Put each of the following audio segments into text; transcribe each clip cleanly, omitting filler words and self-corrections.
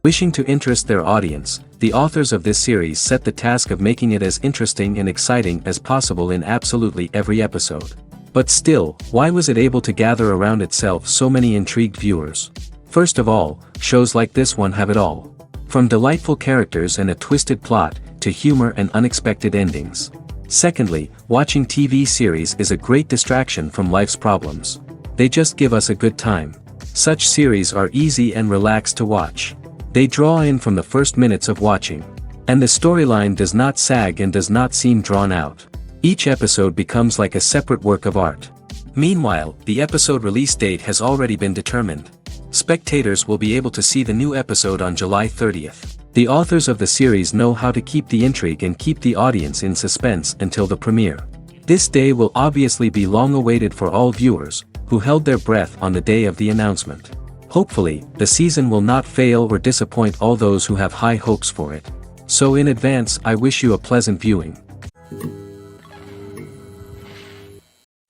Wishing to interest their audience, the authors of this series set the task of making it as interesting and exciting as possible in absolutely every episode. But still, why was it able to gather around itself so many intrigued viewers? First of all, shows like this one have it all. From delightful characters and a twisted plot, to humor and unexpected endings. Secondly, watching TV series is a great distraction from life's problems. They just give us a good time. Such series are easy and relaxed to watch. They draw in from the first minutes of watching. And the storyline does not sag and does not seem drawn out. Each episode becomes like a separate work of art. Meanwhile, the episode release date has already been determined. Spectators will be able to see the new episode on July 30th. The authors of the series know how to keep the intrigue and keep the audience in suspense until the premiere. This day will obviously be long awaited for all viewers, who held their breath on the day of the announcement. Hopefully, the season will not fail or disappoint all those who have high hopes for it. So in advance, I wish you a pleasant viewing.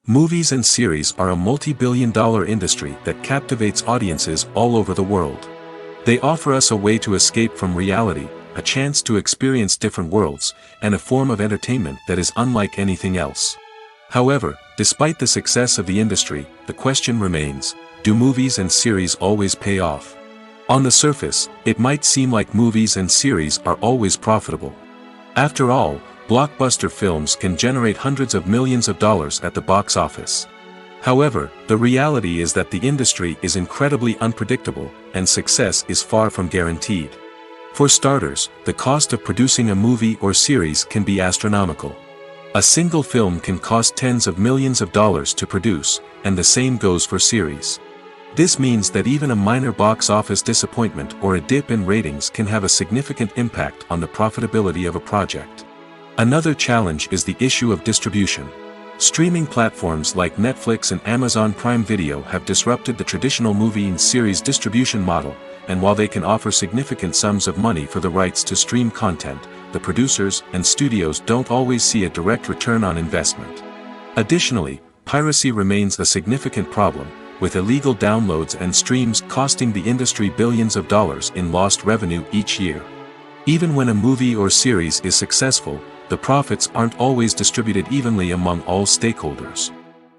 Movies and series are a multi-billion-dollar industry that captivates audiences all over the world. They offer us a way to escape from reality, a chance to experience different worlds, and a form of entertainment that is unlike anything else. However, despite the success of the industry, the question remains, do movies and series always pay off? On the surface, it might seem like movies and series are always profitable. After all, blockbuster films can generate hundreds of millions of dollars at the box office. However, the reality is that the industry is incredibly unpredictable, and success is far from guaranteed. For starters, the cost of producing a movie or series can be astronomical. A single film can cost tens of millions of dollars to produce, and the same goes for series. This means that even a minor box office disappointment or a dip in ratings can have a significant impact on the profitability of a project. Another challenge is the issue of distribution. Streaming platforms like Netflix and Amazon Prime Video have disrupted the traditional movie and series distribution model, and while they can offer significant sums of money for the rights to stream content, the producers and studios don't always see a direct return on investment. Additionally, piracy remains a significant problem, with illegal downloads and streams costing the industry billions of dollars in lost revenue each year. Even when a movie or series is successful, the profits aren't always distributed evenly among all stakeholders.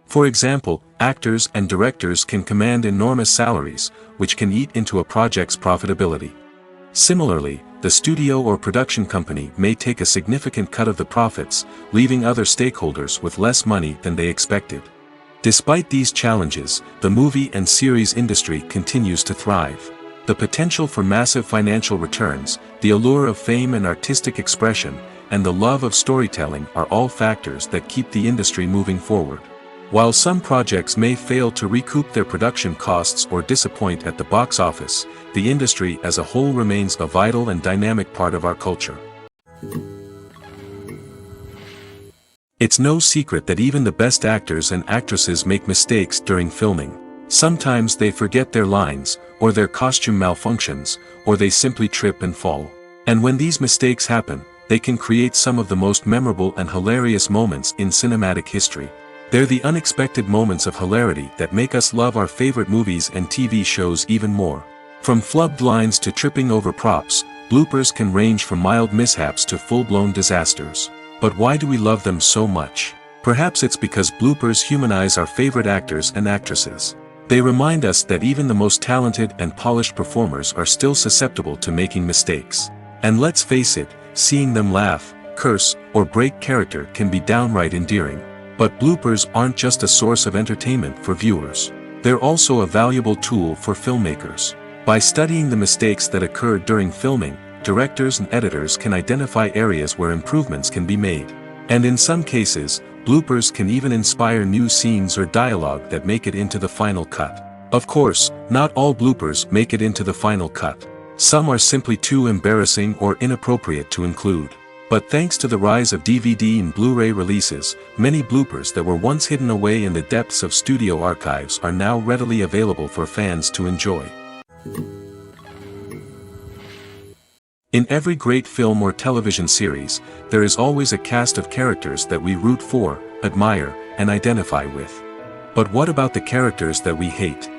For example, actors and directors can command enormous salaries, which can eat into a project's profitability. Similarly, the studio or production company may take a significant cut of the profits, leaving other stakeholders with less money than they expected. Despite these challenges, the movie and series industry continues to thrive. The potential for massive financial returns, the allure of fame and artistic expression, and the love of storytelling are all factors that keep the industry moving forward. While some projects may fail to recoup their production costs or disappoint at the box office, the industry as a whole remains a vital and dynamic part of our culture. It's no secret that even the best actors and actresses make mistakes during filming. Sometimes they forget their lines, or their costume malfunctions, or they simply trip and fall. And when these mistakes happen, they can create some of the most memorable and hilarious moments in cinematic history. They're the unexpected moments of hilarity that make us love our favorite movies and TV shows even more. From flubbed lines to tripping over props, bloopers can range from mild mishaps to full-blown disasters. But why do we love them so much? Perhaps it's because bloopers humanize our favorite actors and actresses. They remind us that even the most talented and polished performers are still susceptible to making mistakes. And let's face it, seeing them laugh, curse, or break character can be downright endearing. But bloopers aren't just a source of entertainment for viewers. They're also a valuable tool for filmmakers. By studying the mistakes that occurred during filming, directors and editors can identify areas where improvements can be made. And in some cases, bloopers can even inspire new scenes or dialogue that make it into the final cut. Of course, not all bloopers make it into the final cut. Some are simply too embarrassing or inappropriate to include. But thanks to the rise of DVD and Blu-ray releases, many bloopers that were once hidden away in the depths of studio archives are now readily available for fans to enjoy. In every great film or television series, there is always a cast of characters that we root for, admire, and identify with. But what about the characters that we hate?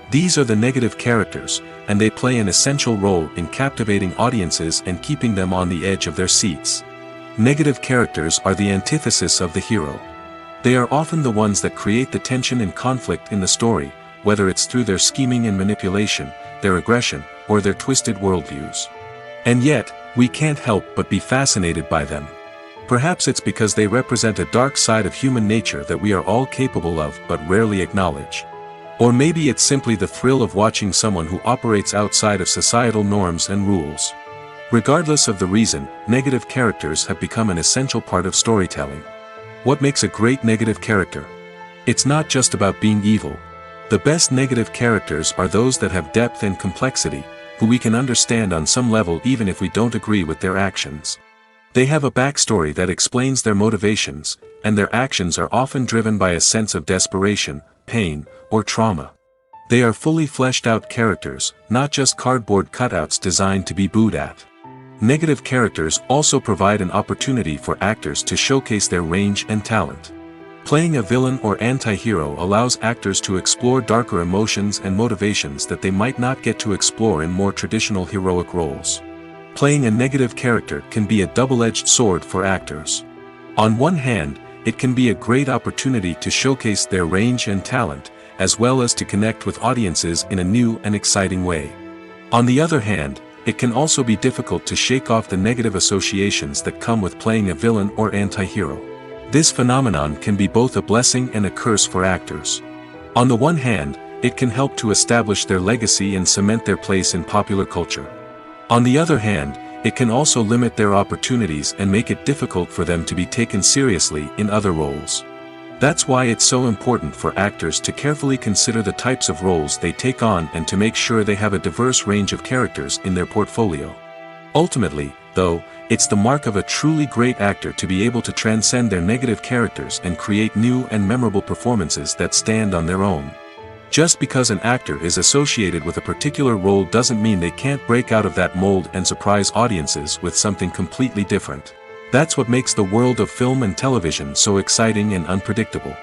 These are the negative characters, and they play an essential role in captivating audiences and keeping them on the edge of their seats. Negative characters are the antithesis of the hero. They are often the ones that create the tension and conflict in the story, whether it's through their scheming and manipulation, their aggression, or their twisted worldviews. And yet, we can't help but be fascinated by them. Perhaps it's because they represent a dark side of human nature that we are all capable of but rarely acknowledge. Or maybe it's simply the thrill of watching someone who operates outside of societal norms and rules. Regardless of the reason, negative characters have become an essential part of storytelling. What makes a great negative character? It's not just about being evil. The best negative characters are those that have depth and complexity, who we can understand on some level even if we don't agree with their actions. They have a backstory that explains their motivations, and their actions are often driven by a sense of desperation, pain, or trauma. They are fully fleshed out characters, not just cardboard cutouts designed to be booed at. Negative characters also provide an opportunity for actors to showcase their range and talent. Playing a villain or anti-hero allows actors to explore darker emotions and motivations that they might not get to explore in more traditional heroic roles. Playing a negative character can be a double-edged sword for actors. On one hand, it can be a great opportunity to showcase their range and talent, as well as to connect with audiences in a new and exciting way. On the other hand, it can also be difficult to shake off the negative associations that come with playing a villain or anti-hero. This phenomenon can be both a blessing and a curse for actors. On the one hand, it can help to establish their legacy and cement their place in popular culture. On the other hand, it can also limit their opportunities and make it difficult for them to be taken seriously in other roles. That's why it's so important for actors to carefully consider the types of roles they take on and to make sure they have a diverse range of characters in their portfolio. Ultimately, though, it's the mark of a truly great actor to be able to transcend their negative characters and create new and memorable performances that stand on their own. Just because an actor is associated with a particular role doesn't mean they can't break out of that mold and surprise audiences with something completely different. That's what makes the world of film and television so exciting and unpredictable.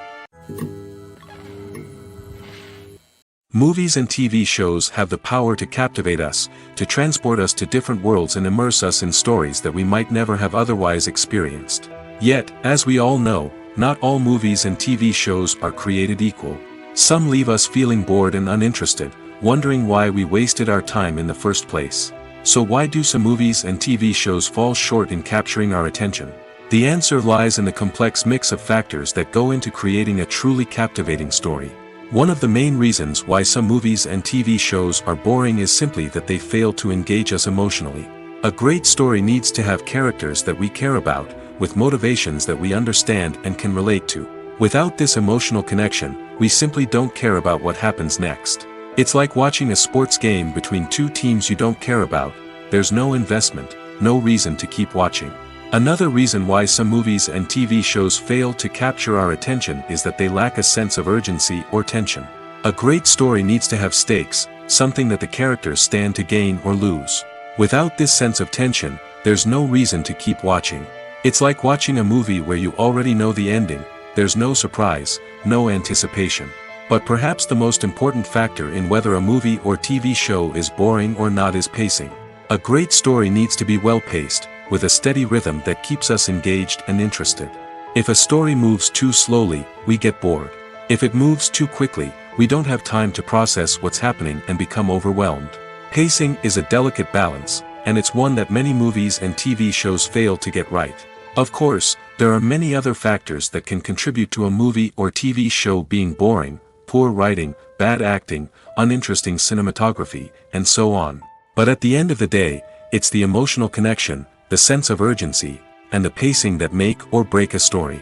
Movies and TV shows have the power to captivate us, to transport us to different worlds and immerse us in stories that we might never have otherwise experienced. Yet, as we all know, not all movies and TV shows are created equal. Some leave us feeling bored and uninterested, wondering why we wasted our time in the first place. So why do some movies and TV shows fall short in capturing our attention? The answer lies in the complex mix of factors that go into creating a truly captivating story. One of the main reasons why some movies and TV shows are boring is simply that they fail to engage us emotionally. A great story needs to have characters that we care about, with motivations that we understand and can relate to. Without this emotional connection, we simply don't care about what happens next. It's like watching a sports game between two teams you don't care about. There's no investment, no reason to keep watching. Another reason why some movies and TV shows fail to capture our attention is that they lack a sense of urgency or tension. A great story needs to have stakes, something that the characters stand to gain or lose. Without this sense of tension, there's no reason to keep watching. It's like watching a movie where you already know the ending. There's no surprise, no anticipation. But perhaps the most important factor in whether a movie or TV show is boring or not is pacing. A great story needs to be well-paced, with a steady rhythm that keeps us engaged and interested. If a story moves too slowly, we get bored. If it moves too quickly, we don't have time to process what's happening and become overwhelmed. Pacing is a delicate balance, and it's one that many movies and TV shows fail to get right. Of course, there are many other factors that can contribute to a movie or TV show being boring: poor writing, bad acting, uninteresting cinematography, and so on. But at the end of the day, it's the emotional connection, the sense of urgency, and the pacing that make or break a story.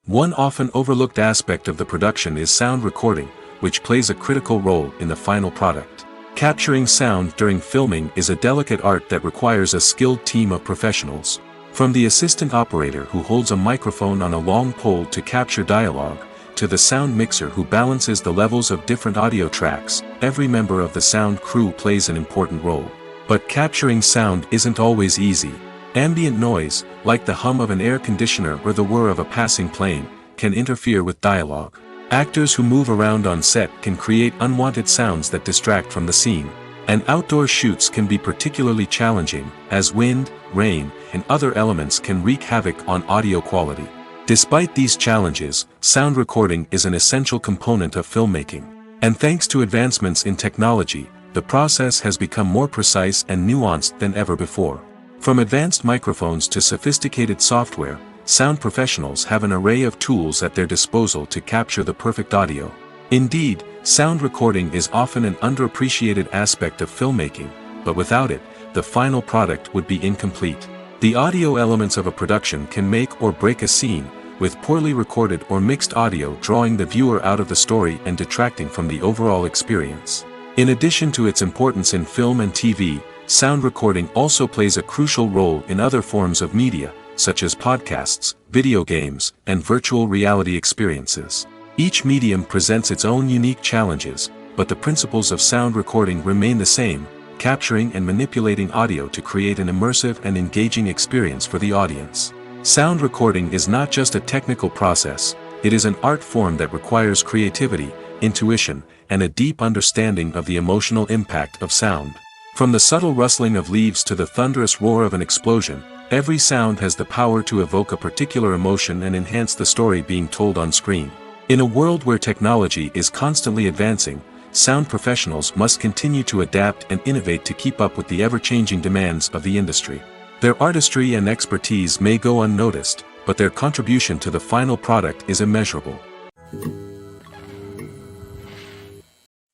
One often overlooked aspect of the production is sound recording, which plays a critical role in the final product. Capturing sound during filming is a delicate art that requires a skilled team of professionals. From the assistant operator who holds a microphone on a long pole to capture dialogue, to the sound mixer who balances the levels of different audio tracks, every member of the sound crew plays an important role. But capturing sound isn't always easy. Ambient noise, like the hum of an air conditioner or the whir of a passing plane, can interfere with dialogue. Actors who move around on set can create unwanted sounds that distract from the scene. And outdoor shoots can be particularly challenging, as wind, rain, and other elements can wreak havoc on audio quality. Despite these challenges, sound recording is an essential component of filmmaking. And thanks to advancements in technology, the process has become more precise and nuanced than ever before. From advanced microphones to sophisticated software, sound professionals have an array of tools at their disposal to capture the perfect audio. Indeed, sound recording is often an underappreciated aspect of filmmaking, but without it, the final product would be incomplete. The audio elements of a production can make or break a scene, with poorly recorded or mixed audio drawing the viewer out of the story and detracting from the overall experience. In addition to its importance in film and TV, sound recording also plays a crucial role in other forms of media, such as podcasts, video games, and virtual reality experiences. Each medium presents its own unique challenges, but the principles of sound recording remain the same, capturing and manipulating audio to create an immersive and engaging experience for the audience. Sound recording is not just a technical process, it is an art form that requires creativity, intuition, and a deep understanding of the emotional impact of sound. From the subtle rustling of leaves to the thunderous roar of an explosion, every sound has the power to evoke a particular emotion and enhance the story being told on screen. In a world where technology is constantly advancing, sound professionals must continue to adapt and innovate to keep up with the ever-changing demands of the industry. Their artistry and expertise may go unnoticed, but their contribution to the final product is immeasurable.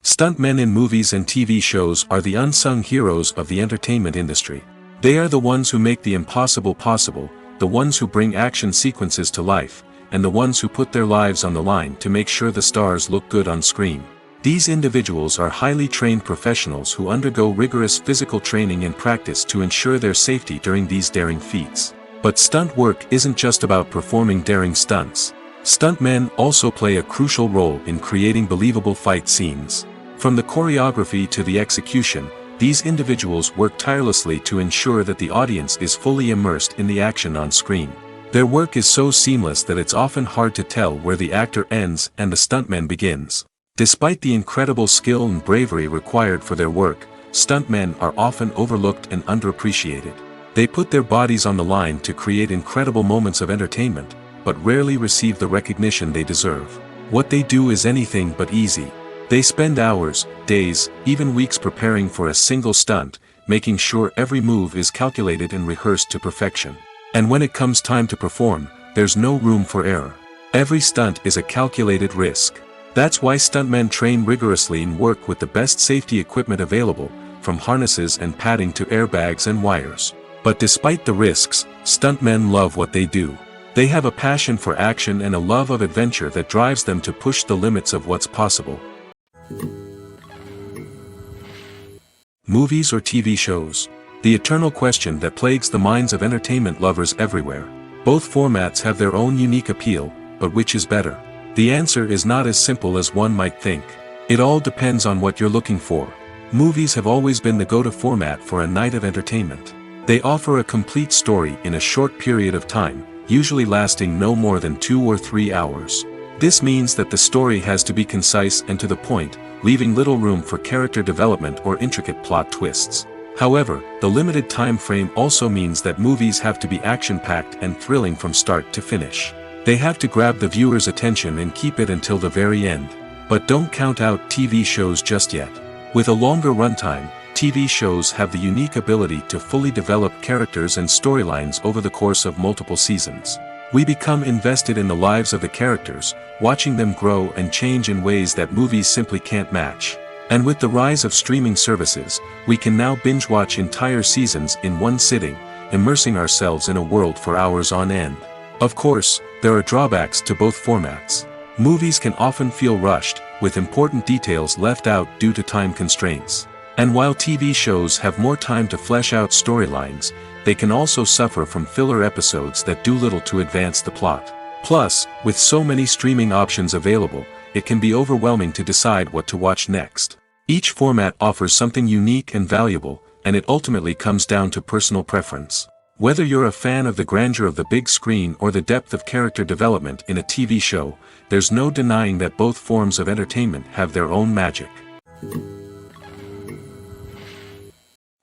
Stuntmen in movies and TV shows are the unsung heroes of the entertainment industry. They are the ones who make the impossible possible, the ones who bring action sequences to life, and the ones who put their lives on the line to make sure the stars look good on screen. These individuals are highly trained professionals who undergo rigorous physical training and practice to ensure their safety during these daring feats. But stunt work isn't just about performing daring stunts. Stuntmen also play a crucial role in creating believable fight scenes. From the choreography to the execution, these individuals work tirelessly to ensure that the audience is fully immersed in the action on screen. Their work is so seamless that it's often hard to tell where the actor ends and the stuntman begins. Despite the incredible skill and bravery required for their work, stuntmen are often overlooked and underappreciated. They put their bodies on the line to create incredible moments of entertainment, but rarely receive the recognition they deserve. What they do is anything but easy. They spend hours, days, even weeks preparing for a single stunt, making sure every move is calculated and rehearsed to perfection. And when it comes time to perform, there's no room for error. Every stunt is a calculated risk. That's why stuntmen train rigorously and work with the best safety equipment available, from harnesses and padding to airbags and wires. But despite the risks, stuntmen love what they do. They have a passion for action and a love of adventure that drives them to push the limits of what's possible. Movies or TV shows? The eternal question that plagues the minds of entertainment lovers everywhere. Both formats have their own unique appeal, but which is better? The answer is not as simple as one might think. It all depends on what you're looking for. Movies have always been the go-to format for a night of entertainment. They offer a complete story in a short period of time, usually lasting no more than 2 or 3 hours. This means that the story has to be concise and to the point, leaving little room for character development or intricate plot twists. However, the limited time frame also means that movies have to be action-packed and thrilling from start to finish. They have to grab the viewer's attention and keep it until the very end. But don't count out TV shows just yet. With a longer runtime, TV shows have the unique ability to fully develop characters and storylines over the course of multiple seasons. We become invested in the lives of the characters, watching them grow and change in ways that movies simply can't match. And with the rise of streaming services, we can now binge-watch entire seasons in one sitting, immersing ourselves in a world for hours on end. Of course, there are drawbacks to both formats. Movies can often feel rushed, with important details left out due to time constraints. And while TV shows have more time to flesh out storylines, they can also suffer from filler episodes that do little to advance the plot. Plus, with so many streaming options available, it can be overwhelming to decide what to watch next. Each format offers something unique and valuable, and it ultimately comes down to personal preference. Whether you're a fan of the grandeur of the big screen or the depth of character development in a TV show, there's no denying that both forms of entertainment have their own magic.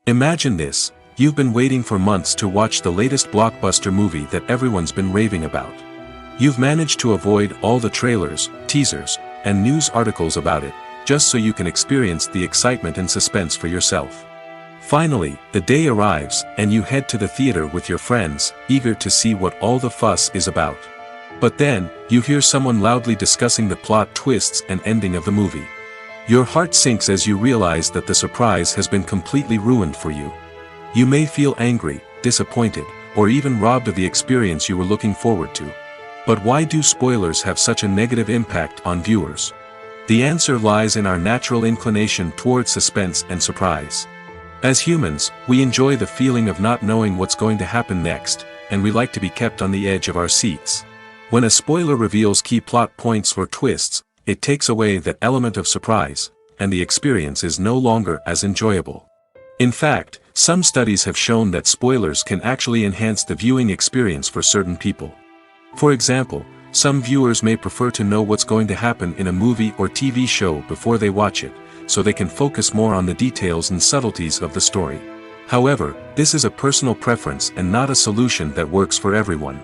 Imagine this: you've been waiting for months to watch the latest blockbuster movie that everyone's been raving about. You've managed to avoid all the trailers, teasers, and news articles about it, just so you can experience the excitement and suspense for yourself. Finally, the day arrives, and you head to the theater with your friends, eager to see what all the fuss is about. But then, you hear someone loudly discussing the plot twists and ending of the movie. Your heart sinks as you realize that the surprise has been completely ruined for you. You may feel angry, disappointed, or even robbed of the experience you were looking forward to. But why do spoilers have such a negative impact on viewers? The answer lies in our natural inclination toward suspense and surprise. As humans, we enjoy the feeling of not knowing what's going to happen next, and we like to be kept on the edge of our seats. When a spoiler reveals key plot points or twists, it takes away that element of surprise, and the experience is no longer as enjoyable. In fact, some studies have shown that spoilers can actually enhance the viewing experience for certain people. For example, some viewers may prefer to know what's going to happen in a movie or TV show before they watch it, so they can focus more on the details and subtleties of the story. However, this is a personal preference and not a solution that works for everyone.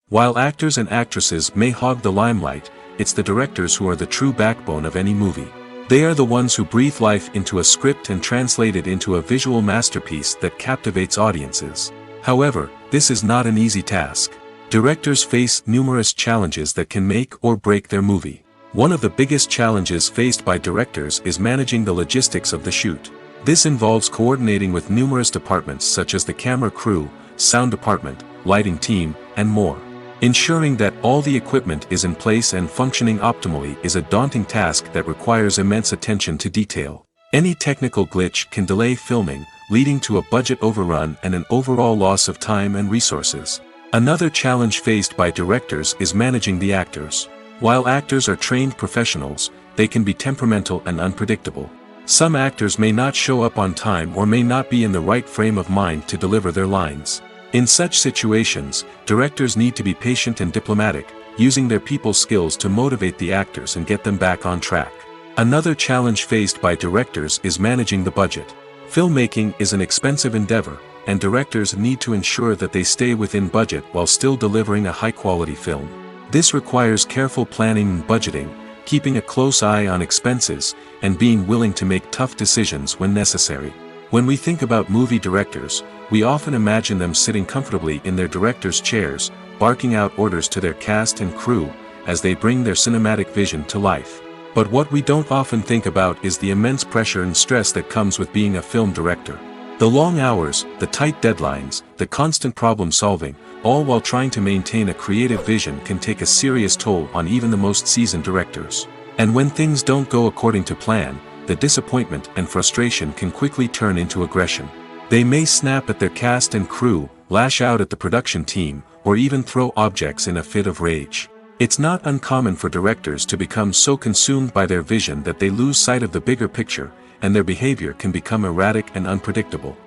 While actors and actresses may hog the limelight, it's the directors who are the true backbone of any movie. They are the ones who breathe life into a script and translate it into a visual masterpiece that captivates audiences. However, this is not an easy task. Directors face numerous challenges that can make or break their movie. One of the biggest challenges faced by directors is managing the logistics of the shoot. This involves coordinating with numerous departments such as the camera crew, sound department, lighting team, and more. Ensuring that all the equipment is in place and functioning optimally is a daunting task that requires immense attention to detail. Any technical glitch can delay filming, leading to a budget overrun and an overall loss of time and resources. Another challenge faced by directors is managing the actors. While actors are trained professionals, they can be temperamental and unpredictable. Some actors may not show up on time or may not be in the right frame of mind to deliver their lines. In such situations, directors need to be patient and diplomatic, using their people skills to motivate the actors and get them back on track. Another challenge faced by directors is managing the budget. Filmmaking is an expensive endeavor, and directors need to ensure that they stay within budget while still delivering a high-quality film. This requires careful planning and budgeting, keeping a close eye on expenses, and being willing to make tough decisions when necessary. When we think about movie directors, we often imagine them sitting comfortably in their director's chairs, barking out orders to their cast and crew, as they bring their cinematic vision to life. But what we don't often think about is the immense pressure and stress that comes with being a film director. The long hours, the tight deadlines, the constant problem solving, all while trying to maintain a creative vision can take a serious toll on even the most seasoned directors. And when things don't go according to plan, the disappointment and frustration can quickly turn into aggression. They may snap at their cast and crew, lash out at the production team, or even throw objects in a fit of rage. It's not uncommon for directors to become so consumed by their vision that they lose sight of the bigger picture, and their behavior can become erratic and unpredictable.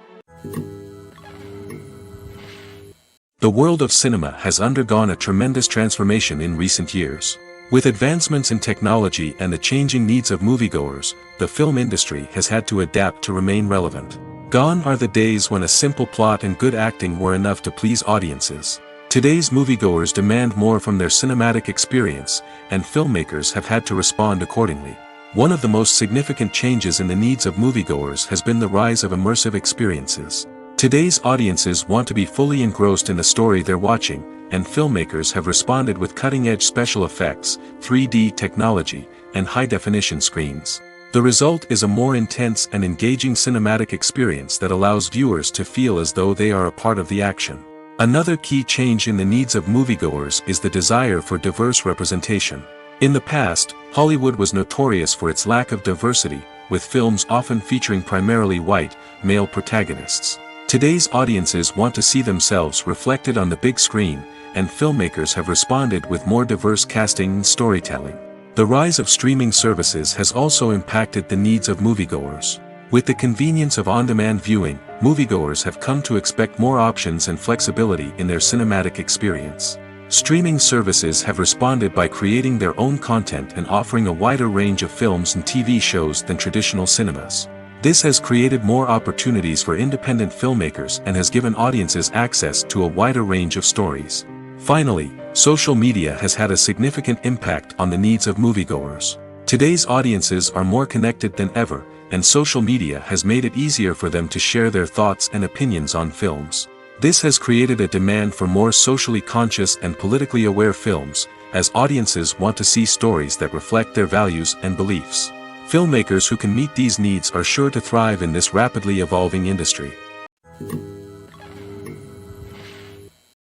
The world of cinema has undergone a tremendous transformation in recent years. With advancements in technology and the changing needs of moviegoers, the film industry has had to adapt to remain relevant. Gone are the days when a simple plot and good acting were enough to please audiences. Today's moviegoers demand more from their cinematic experience, and filmmakers have had to respond accordingly. One of the most significant changes in the needs of moviegoers has been the rise of immersive experiences. Today's audiences want to be fully engrossed in the story they're watching, and filmmakers have responded with cutting-edge special effects, 3D technology, and high-definition screens. The result is a more intense and engaging cinematic experience that allows viewers to feel as though they are a part of the action. Another key change in the needs of moviegoers is the desire for diverse representation. In the past, Hollywood was notorious for its lack of diversity, with films often featuring primarily white, male protagonists. Today's audiences want to see themselves reflected on the big screen, and filmmakers have responded with more diverse casting and storytelling. The rise of streaming services has also impacted the needs of moviegoers. With the convenience of on-demand viewing, moviegoers have come to expect more options and flexibility in their cinematic experience. Streaming services have responded by creating their own content and offering a wider range of films and TV shows than traditional cinemas. This has created more opportunities for independent filmmakers and has given audiences access to a wider range of stories. Finally, social media has had a significant impact on the needs of moviegoers. Today's audiences are more connected than ever, and social media has made it easier for them to share their thoughts and opinions on films. This has created a demand for more socially conscious and politically aware films, as audiences want to see stories that reflect their values and beliefs. Filmmakers who can meet these needs are sure to thrive in this rapidly evolving industry.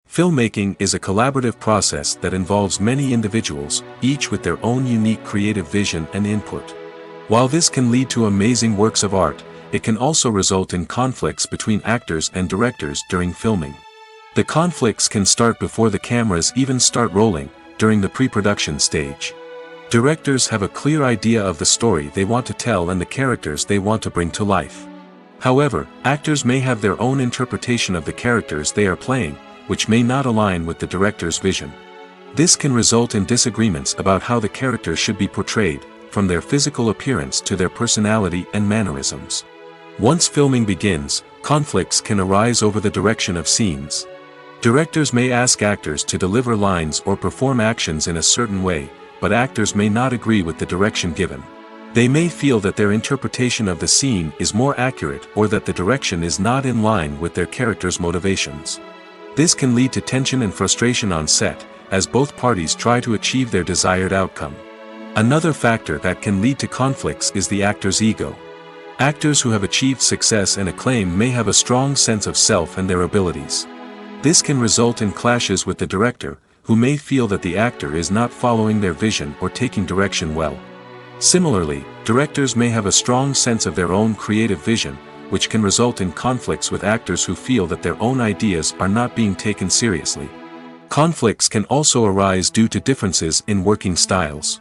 Filmmaking is a collaborative process that involves many individuals, each with their own unique creative vision and input. While this can lead to amazing works of art, it can also result in conflicts between actors and directors during filming. The conflicts can start before the cameras even start rolling, during the pre-production stage. Directors have a clear idea of the story they want to tell and the characters they want to bring to life. However, actors may have their own interpretation of the characters they are playing, which may not align with the director's vision. This can result in disagreements about how the character should be portrayed, from their physical appearance to their personality and mannerisms. Once filming begins, conflicts can arise over the direction of scenes. Directors may ask actors to deliver lines or perform actions in a certain way, but actors may not agree with the direction given. They may feel that their interpretation of the scene is more accurate or that the direction is not in line with their character's motivations. This can lead to tension and frustration on set, as both parties try to achieve their desired outcome. Another factor that can lead to conflicts is the actor's ego. Actors who have achieved success and acclaim may have a strong sense of self and their abilities. This can result in clashes with the director, who may feel that the actor is not following their vision or taking direction well. Similarly, directors may have a strong sense of their own creative vision, which can result in conflicts with actors who feel that their own ideas are not being taken seriously. Conflicts can also arise due to differences in working styles.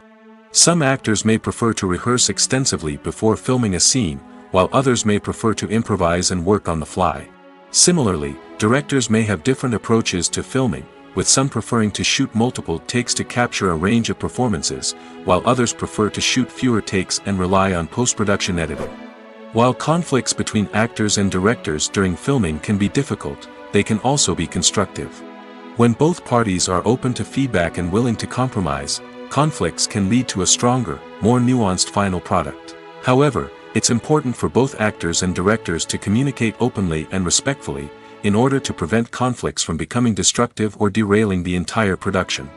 Some actors may prefer to rehearse extensively before filming a scene, while others may prefer to improvise and work on the fly. Similarly, directors may have different approaches to filming, with some preferring to shoot multiple takes to capture a range of performances, while others prefer to shoot fewer takes and rely on post-production editing. While conflicts between actors and directors during filming can be difficult, they can also be constructive. When both parties are open to feedback and willing to compromise, conflicts can lead to a stronger, more nuanced final product. However, it's important for both actors and directors to communicate openly and respectfully, in order to prevent conflicts from becoming destructive or derailing the entire production.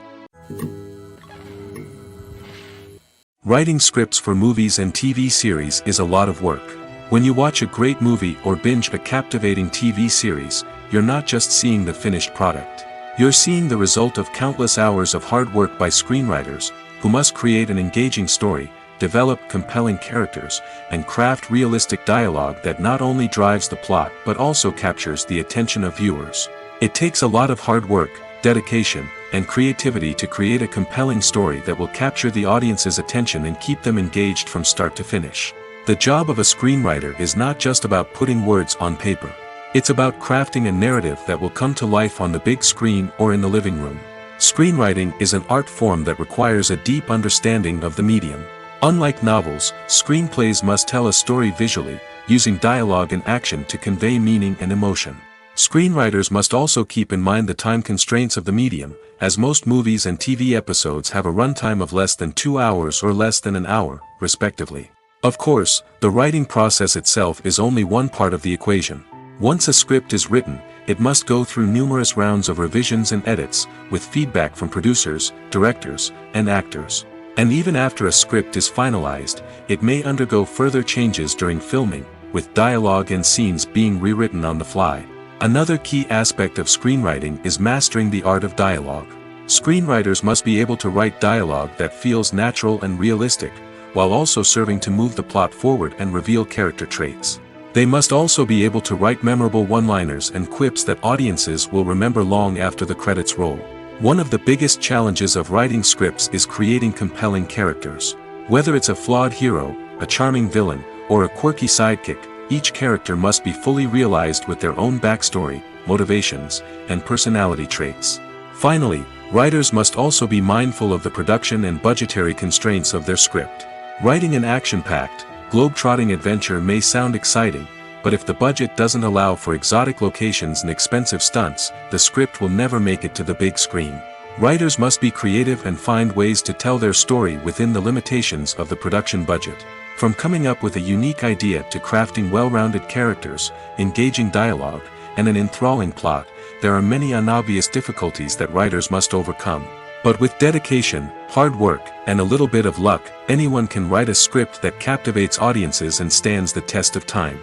Writing scripts for movies and TV series is a lot of work. When you watch a great movie or binge a captivating TV series, you're not just seeing the finished product. You're seeing the result of countless hours of hard work by screenwriters, who must create an engaging story, develop compelling characters, and craft realistic dialogue that not only drives the plot but also captures the attention of viewers. It takes a lot of hard work, dedication, and creativity to create a compelling story that will capture the audience's attention and keep them engaged from start to finish. The job of a screenwriter is not just about putting words on paper. It's about crafting a narrative that will come to life on the big screen or in the living room. Screenwriting is an art form that requires a deep understanding of the medium. Unlike novels, screenplays must tell a story visually, using dialogue and action to convey meaning and emotion. Screenwriters must also keep in mind the time constraints of the medium, as most movies and TV episodes have a runtime of less than 2 hours or less than an hour, respectively. Of course, the writing process itself is only one part of the equation. Once a script is written, it must go through numerous rounds of revisions and edits, with feedback from producers, directors, and actors. And even after a script is finalized, it may undergo further changes during filming, with dialogue and scenes being rewritten on the fly. Another key aspect of screenwriting is mastering the art of dialogue. Screenwriters must be able to write dialogue that feels natural and realistic, while also serving to move the plot forward and reveal character traits. They must also be able to write memorable one-liners and quips that audiences will remember long after the credits roll. One of the biggest challenges of writing scripts is creating compelling characters. Whether it's a flawed hero, a charming villain, or a quirky sidekick, each character must be fully realized with their own backstory, motivations, and personality traits. Finally, writers must also be mindful of the production and budgetary constraints of their script. Writing an action-packed, globe-trotting adventure may sound exciting, but if the budget doesn't allow for exotic locations and expensive stunts, the script will never make it to the big screen. Writers must be creative and find ways to tell their story within the limitations of the production budget. From coming up with a unique idea to crafting well-rounded characters, engaging dialogue, and an enthralling plot, there are many unobvious difficulties that writers must overcome. But with dedication, hard work, and a little bit of luck, anyone can write a script that captivates audiences and stands the test of time.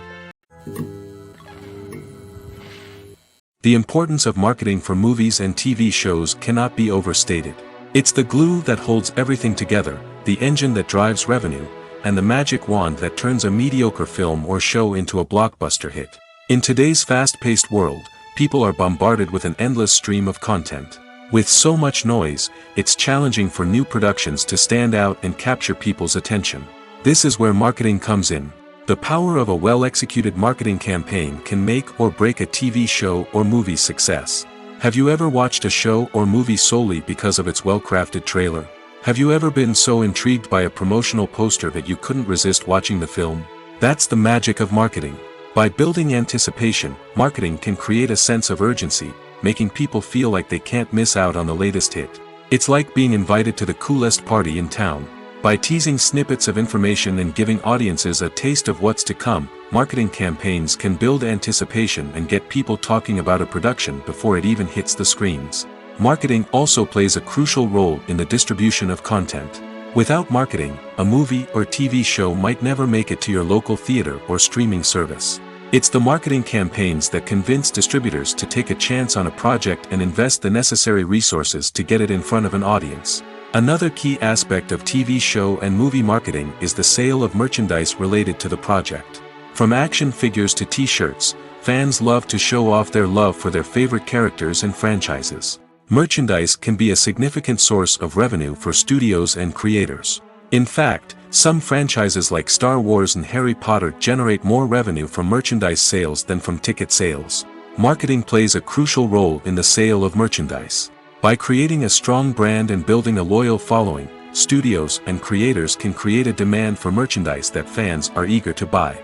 The importance of marketing for movies and TV shows cannot be overstated. It's the glue that holds everything together, the engine that drives revenue, and the magic wand that turns a mediocre film or show into a blockbuster hit. In today's fast-paced world, people are bombarded with an endless stream of content. With so much noise, it's challenging for new productions to stand out and capture people's attention. This is where marketing comes in. The power of a well-executed marketing campaign can make or break a TV show or movie's success. Have you ever watched a show or movie solely because of its well-crafted trailer? Have you ever been so intrigued by a promotional poster that you couldn't resist watching the film? That's the magic of marketing. By building anticipation, marketing can create a sense of urgency, making people feel like they can't miss out on the latest hit. It's like being invited to the coolest party in town. By teasing snippets of information and giving audiences a taste of what's to come, marketing campaigns can build anticipation and get people talking about a production before it even hits the screens. Marketing also plays a crucial role in the distribution of content. Without marketing, a movie or TV show might never make it to your local theater or streaming service. It's the marketing campaigns that convince distributors to take a chance on a project and invest the necessary resources to get it in front of an audience. Another key aspect of TV show and movie marketing is the sale of merchandise related to the project. From action figures to t-shirts, fans love to show off their love for their favorite characters and franchises. Merchandise can be a significant source of revenue for studios and creators. In fact, some franchises like Star Wars and Harry Potter generate more revenue from merchandise sales than from ticket sales. Marketing plays a crucial role in the sale of merchandise. By creating a strong brand and building a loyal following, studios and creators can create a demand for merchandise that fans are eager to buy.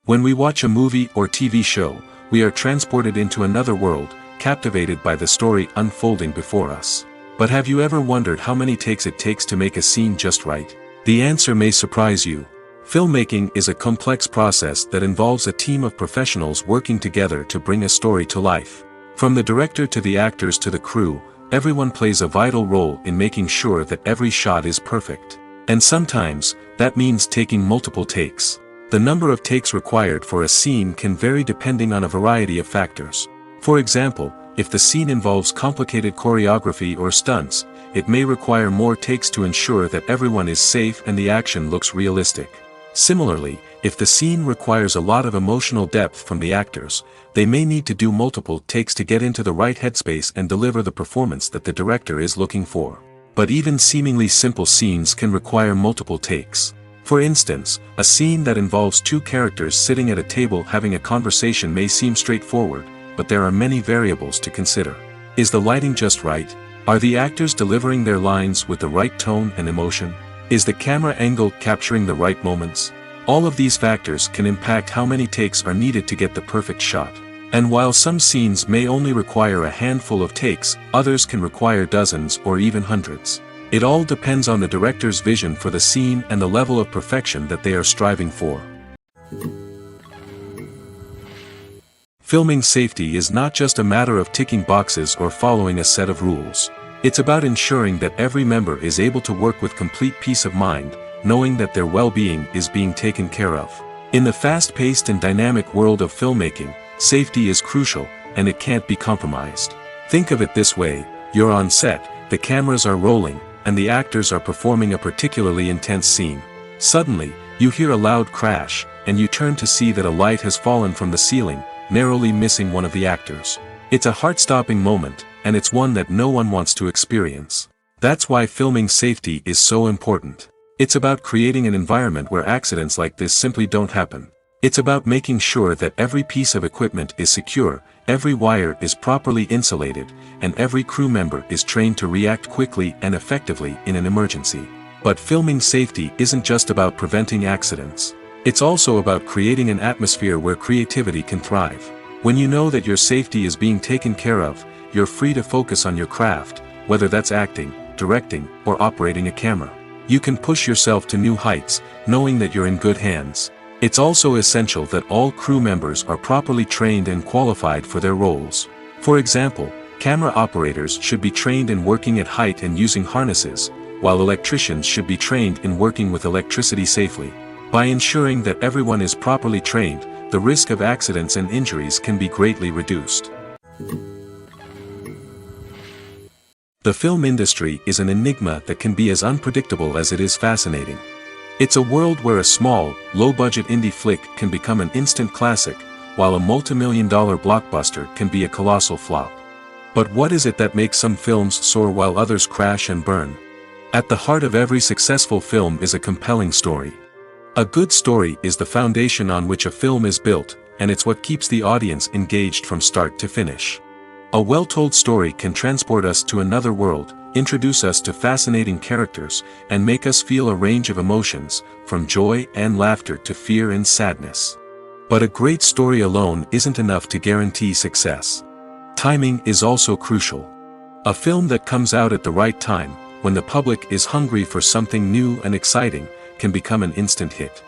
When we watch a movie or TV show, we are transported into another world, captivated by the story unfolding before us. But have you ever wondered how many takes it takes to make a scene just right? The answer may surprise you. Filmmaking is a complex process that involves a team of professionals working together to bring a story to life. From the director to the actors to the crew, everyone plays a vital role in making sure that every shot is perfect. And sometimes, that means taking multiple takes. The number of takes required for a scene can vary depending on a variety of factors. For example, if the scene involves complicated choreography or stunts, it may require more takes to ensure that everyone is safe and the action looks realistic. Similarly, if the scene requires a lot of emotional depth from the actors, they may need to do multiple takes to get into the right headspace and deliver the performance that the director is looking for. But even seemingly simple scenes can require multiple takes. For instance, a scene that involves two characters sitting at a table having a conversation may seem straightforward, but there are many variables to consider. Is the lighting just right? Are the actors delivering their lines with the right tone and emotion? Is the camera angle capturing the right moments? All of these factors can impact how many takes are needed to get the perfect shot. And while some scenes may only require a handful of takes, others can require dozens or even hundreds. It all depends on the director's vision for the scene and the level of perfection that they are striving for. Filming safety is not just a matter of ticking boxes or following a set of rules. It's about ensuring that every member is able to work with complete peace of mind, knowing that their well-being is being taken care of. In the fast-paced and dynamic world of filmmaking, safety is crucial, and it can't be compromised. Think of it this way: you're on set, the cameras are rolling, and the actors are performing a particularly intense scene. Suddenly, you hear a loud crash, and you turn to see that a light has fallen from the ceiling, narrowly missing one of the actors. It's a heart-stopping moment, and it's one that no one wants to experience. That's why filming safety is so important. It's about creating an environment where accidents like this simply don't happen. It's about making sure that every piece of equipment is secure, every wire is properly insulated, and every crew member is trained to react quickly and effectively in an emergency. But filming safety isn't just about preventing accidents. It's also about creating an atmosphere where creativity can thrive. When you know that your safety is being taken care of, you're free to focus on your craft, whether that's acting, directing, or operating a camera. You can push yourself to new heights, knowing that you're in good hands. It's also essential that all crew members are properly trained and qualified for their roles. For example, camera operators should be trained in working at height and using harnesses, while electricians should be trained in working with electricity safely. By ensuring that everyone is properly trained, the risk of accidents and injuries can be greatly reduced. The film industry is an enigma that can be as unpredictable as it is fascinating. It's a world where a small, low-budget indie flick can become an instant classic, while a multi-million-dollar blockbuster can be a colossal flop. But what is it that makes some films soar while others crash and burn? At the heart of every successful film is a compelling story. A good story is the foundation on which a film is built, and it's what keeps the audience engaged from start to finish. A well-told story can transport us to another world, introduce us to fascinating characters, and make us feel a range of emotions, from joy and laughter to fear and sadness. But a great story alone isn't enough to guarantee success. Timing is also crucial. A film that comes out at the right time, when the public is hungry for something new and exciting, can become an instant hit.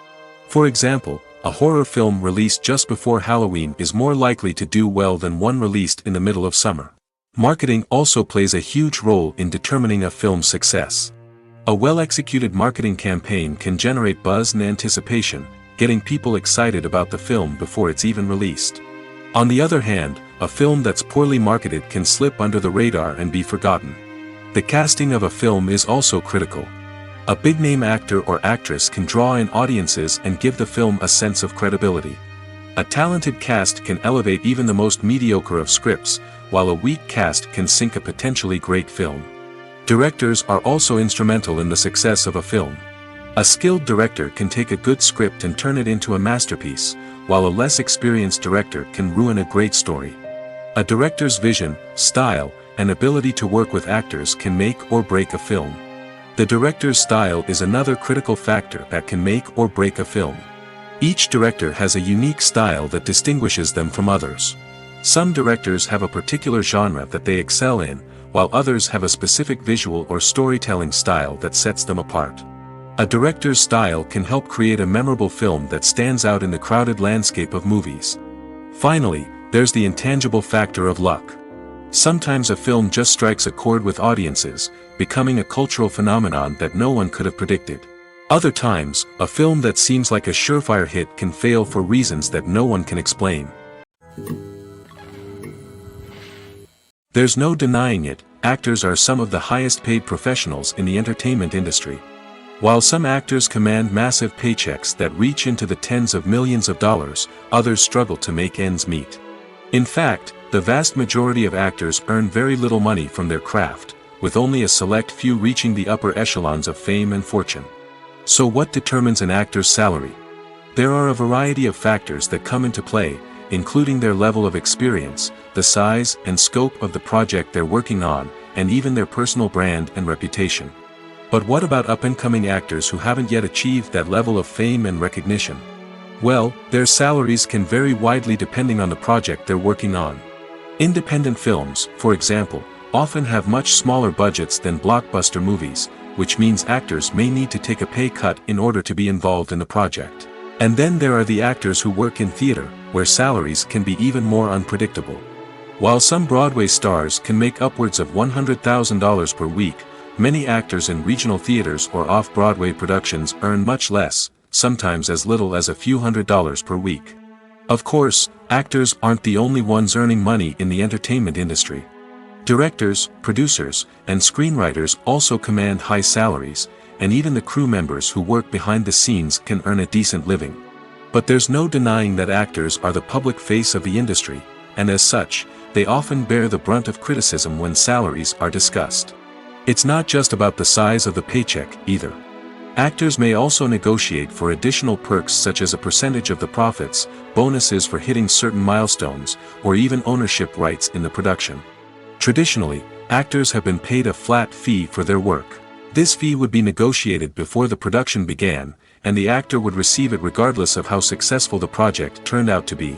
For example, a horror film released just before Halloween is more likely to do well than one released in the middle of summer. Marketing also plays a huge role in determining a film's success. A well-executed marketing campaign can generate buzz and anticipation, getting people excited about the film before it's even released. On the other hand, a film that's poorly marketed can slip under the radar and be forgotten. The casting of a film is also critical. A big-name actor or actress can draw in audiences and give the film a sense of credibility. A talented cast can elevate even the most mediocre of scripts, while a weak cast can sink a potentially great film. Directors are also instrumental in the success of a film. A skilled director can take a good script and turn it into a masterpiece, while a less experienced director can ruin a great story. A director's vision, style, and ability to work with actors can make or break a film. The director's style is another critical factor that can make or break a film. Each director has a unique style that distinguishes them from others. Some directors have a particular genre that they excel in, while others have a specific visual or storytelling style that sets them apart. A director's style can help create a memorable film that stands out in the crowded landscape of movies. Finally, there's the intangible factor of luck. Sometimes a film just strikes a chord with audiences, becoming a cultural phenomenon that no one could have predicted. Other times, a film that seems like a surefire hit can fail for reasons that no one can explain. There's no denying it, actors are some of the highest paid professionals in the entertainment industry. While some actors command massive paychecks that reach into the tens of millions of dollars, others struggle to make ends meet. In fact, the vast majority of actors earn very little money from their craft, with only a select few reaching the upper echelons of fame and fortune. So what determines an actor's salary? There are a variety of factors that come into play, including their level of experience, the size and scope of the project they're working on, and even their personal brand and reputation. But what about up-and-coming actors who haven't yet achieved that level of fame and recognition? Well, their salaries can vary widely depending on the project they're working on. Independent films, for example, often have much smaller budgets than blockbuster movies, which means actors may need to take a pay cut in order to be involved in the project. And then there are the actors who work in theater, where salaries can be even more unpredictable. While some Broadway stars can make upwards of $100,000 per week, many actors in regional theaters or off-Broadway productions earn much less, sometimes as little as a few $100s per week. Of course, actors aren't the only ones earning money in the entertainment industry. Directors, producers, and screenwriters also command high salaries, and even the crew members who work behind the scenes can earn a decent living. But there's no denying that actors are the public face of the industry, and as such, they often bear the brunt of criticism when salaries are discussed. It's not just about the size of the paycheck, either. Actors may also negotiate for additional perks such as a percentage of the profits, bonuses for hitting certain milestones, or even ownership rights in the production. Traditionally, actors have been paid a flat fee for their work. This fee would be negotiated before the production began, and the actor would receive it regardless of how successful the project turned out to be.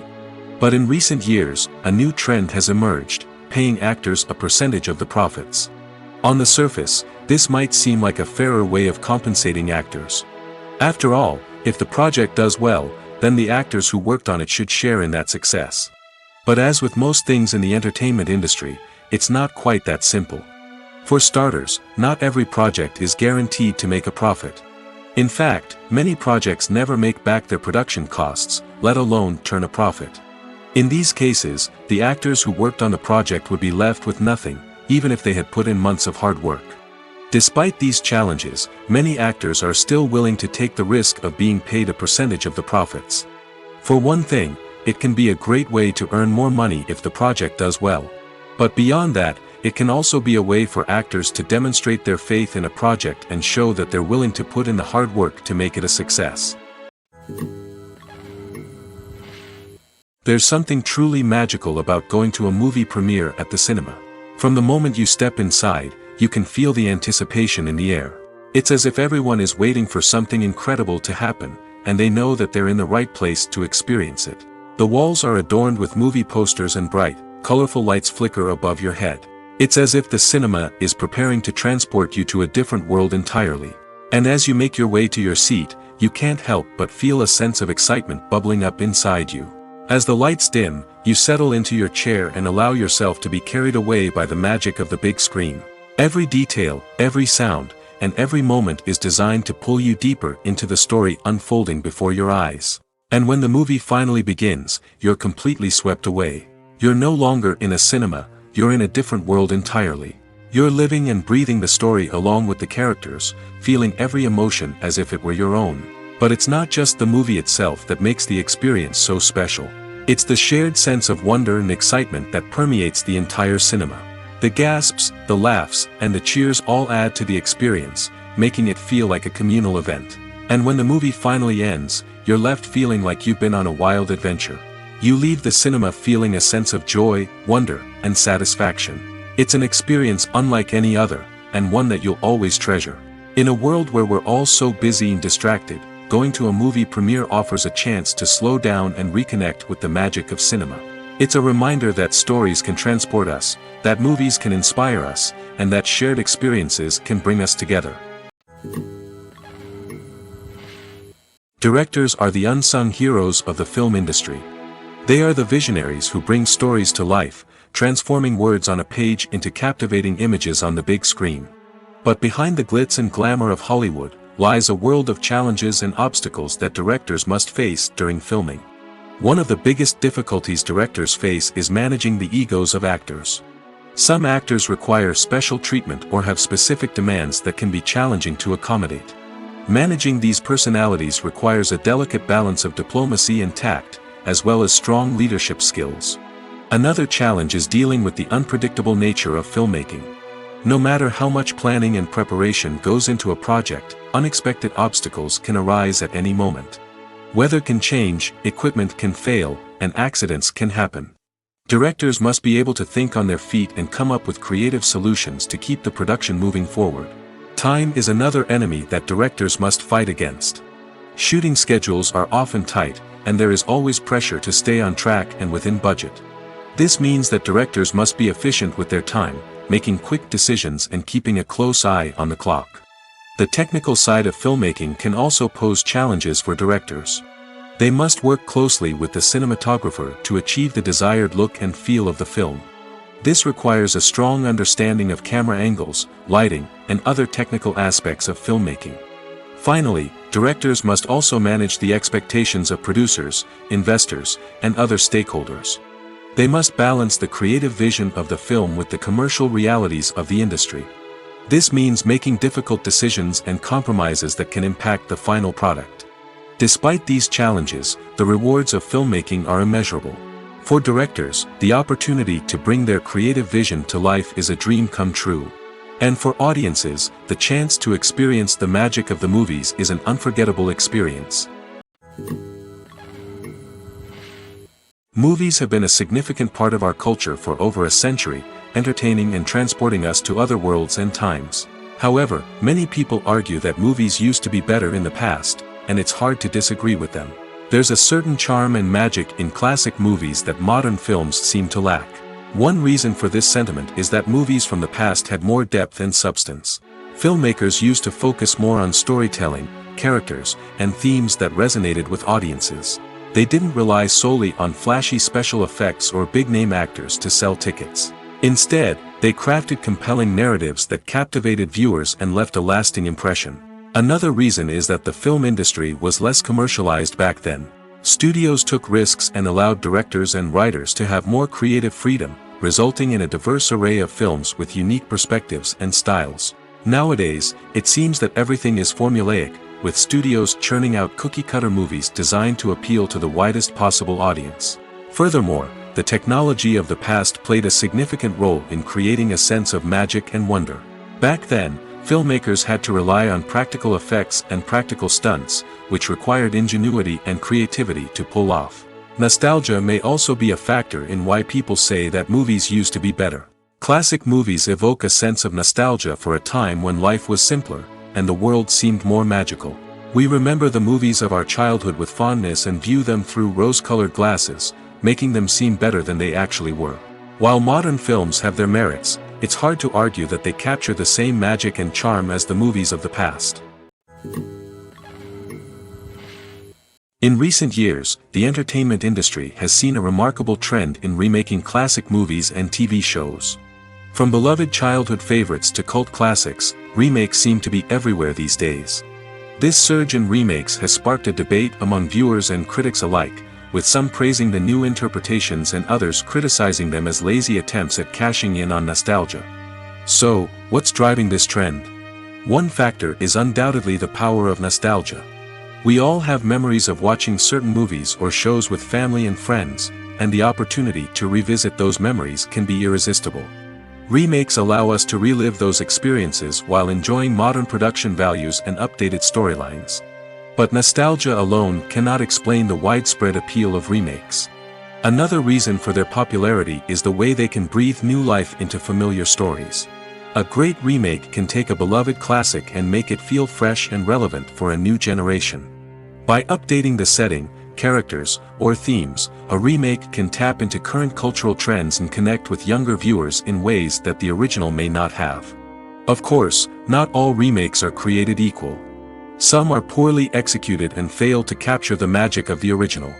But in recent years, a new trend has emerged, paying actors a percentage of the profits. On the surface, this might seem like a fairer way of compensating actors. After all, if the project does well, then the actors who worked on it should share in that success. But as with most things in the entertainment industry, it's not quite that simple. For starters, not every project is guaranteed to make a profit. In fact, many projects never make back their production costs, let alone turn a profit. In these cases, the actors who worked on the project would be left with nothing, even if they had put in months of hard work. Despite these challenges, many actors are still willing to take the risk of being paid a percentage of the profits. For one thing, it can be a great way to earn more money if the project does well. But beyond that, it can also be a way for actors to demonstrate their faith in a project and show that they're willing to put in the hard work to make it a success. There's something truly magical about going to a movie premiere at the cinema. From the moment you step inside, you can feel the anticipation in the air. It's as if everyone is waiting for something incredible to happen, and they know that they're in the right place to experience it. The walls are adorned with movie posters and bright, colorful lights flicker above your head. It's as if the cinema is preparing to transport you to a different world entirely. And as you make your way to your seat, you can't help but feel a sense of excitement bubbling up inside you. As the lights dim, you settle into your chair and allow yourself to be carried away by the magic of the big screen. Every detail, every sound, and every moment is designed to pull you deeper into the story unfolding before your eyes. And when the movie finally begins, you're completely swept away. You're no longer in a cinema, you're in a different world entirely. You're living and breathing the story along with the characters, feeling every emotion as if it were your own. But it's not just the movie itself that makes the experience so special. It's the shared sense of wonder and excitement that permeates the entire cinema. The gasps, the laughs, and the cheers all add to the experience, making it feel like a communal event. And when the movie finally ends, you're left feeling like you've been on a wild adventure. You leave the cinema feeling a sense of joy, wonder, and satisfaction. It's an experience unlike any other, and one that you'll always treasure. In a world where we're all so busy and distracted, going to a movie premiere offers a chance to slow down and reconnect with the magic of cinema. It's a reminder that stories can transport us, that movies can inspire us, and that shared experiences can bring us together. Directors are the unsung heroes of the film industry. They are the visionaries who bring stories to life, transforming words on a page into captivating images on the big screen. But behind the glitz and glamour of Hollywood, lies a world of challenges and obstacles that directors must face during filming. One of the biggest difficulties directors face is managing the egos of actors. Some actors require special treatment or have specific demands that can be challenging to accommodate. Managing these personalities requires a delicate balance of diplomacy and tact, as well as strong leadership skills. Another challenge is dealing with the unpredictable nature of filmmaking. No matter how much planning and preparation goes into a project, unexpected obstacles can arise at any moment. Weather can change, equipment can fail, and accidents can happen. Directors must be able to think on their feet and come up with creative solutions to keep the production moving forward. Time is another enemy that directors must fight against. Shooting schedules are often tight, and there is always pressure to stay on track and within budget. This means that directors must be efficient with their time, making quick decisions and keeping a close eye on the clock. The technical side of filmmaking can also pose challenges for directors. They must work closely with the cinematographer to achieve the desired look and feel of the film. This requires a strong understanding of camera angles, lighting, and other technical aspects of filmmaking. Finally, directors must also manage the expectations of producers, investors, and other stakeholders. They must balance the creative vision of the film with the commercial realities of the industry. This means making difficult decisions and compromises that can impact the final product. Despite these challenges, the rewards of filmmaking are immeasurable. For directors, the opportunity to bring their creative vision to life is a dream come true. And for audiences, the chance to experience the magic of the movies is an unforgettable experience. Movies have been a significant part of our culture for over a century, entertaining and transporting us to other worlds and times. However, many people argue that movies used to be better in the past, and it's hard to disagree with them. There's a certain charm and magic in classic movies that modern films seem to lack. One reason for this sentiment is that movies from the past had more depth and substance. Filmmakers used to focus more on storytelling, characters, and themes that resonated with audiences. They didn't rely solely on flashy special effects or big-name actors to sell tickets. Instead, they crafted compelling narratives that captivated viewers and left a lasting impression. Another reason is that the film industry was less commercialized back then. Studios took risks and allowed directors and writers to have more creative freedom, resulting in a diverse array of films with unique perspectives and styles. Nowadays, it seems that everything is formulaic, with studios churning out cookie-cutter movies designed to appeal to the widest possible audience. Furthermore, the technology of the past played a significant role in creating a sense of magic and wonder. Back then, filmmakers had to rely on practical effects and practical stunts, which required ingenuity and creativity to pull off. Nostalgia may also be a factor in why people say that movies used to be better. Classic movies evoke a sense of nostalgia for a time when life was simpler, and the world seemed more magical. We remember the movies of our childhood with fondness and view them through rose-colored glasses, making them seem better than they actually were. While modern films have their merits, it's hard to argue that they capture the same magic and charm as the movies of the past. In recent years, the entertainment industry has seen a remarkable trend in remaking classic movies and TV shows. From beloved childhood favorites to cult classics, remakes seem to be everywhere these days. This surge in remakes has sparked a debate among viewers and critics alike, with some praising the new interpretations and others criticizing them as lazy attempts at cashing in on nostalgia. So, what's driving this trend? One factor is undoubtedly the power of nostalgia. We all have memories of watching certain movies or shows with family and friends, and the opportunity to revisit those memories can be irresistible. Remakes allow us to relive those experiences while enjoying modern production values and updated storylines. But nostalgia alone cannot explain the widespread appeal of remakes. Another reason for their popularity is the way they can breathe new life into familiar stories. A great remake can take a beloved classic and make it feel fresh and relevant for a new generation. By updating the setting, characters, or themes, a remake can tap into current cultural trends and connect with younger viewers in ways that the original may not have. Of course, not all remakes are created equal. Some are poorly executed and fail to capture the magic of the original.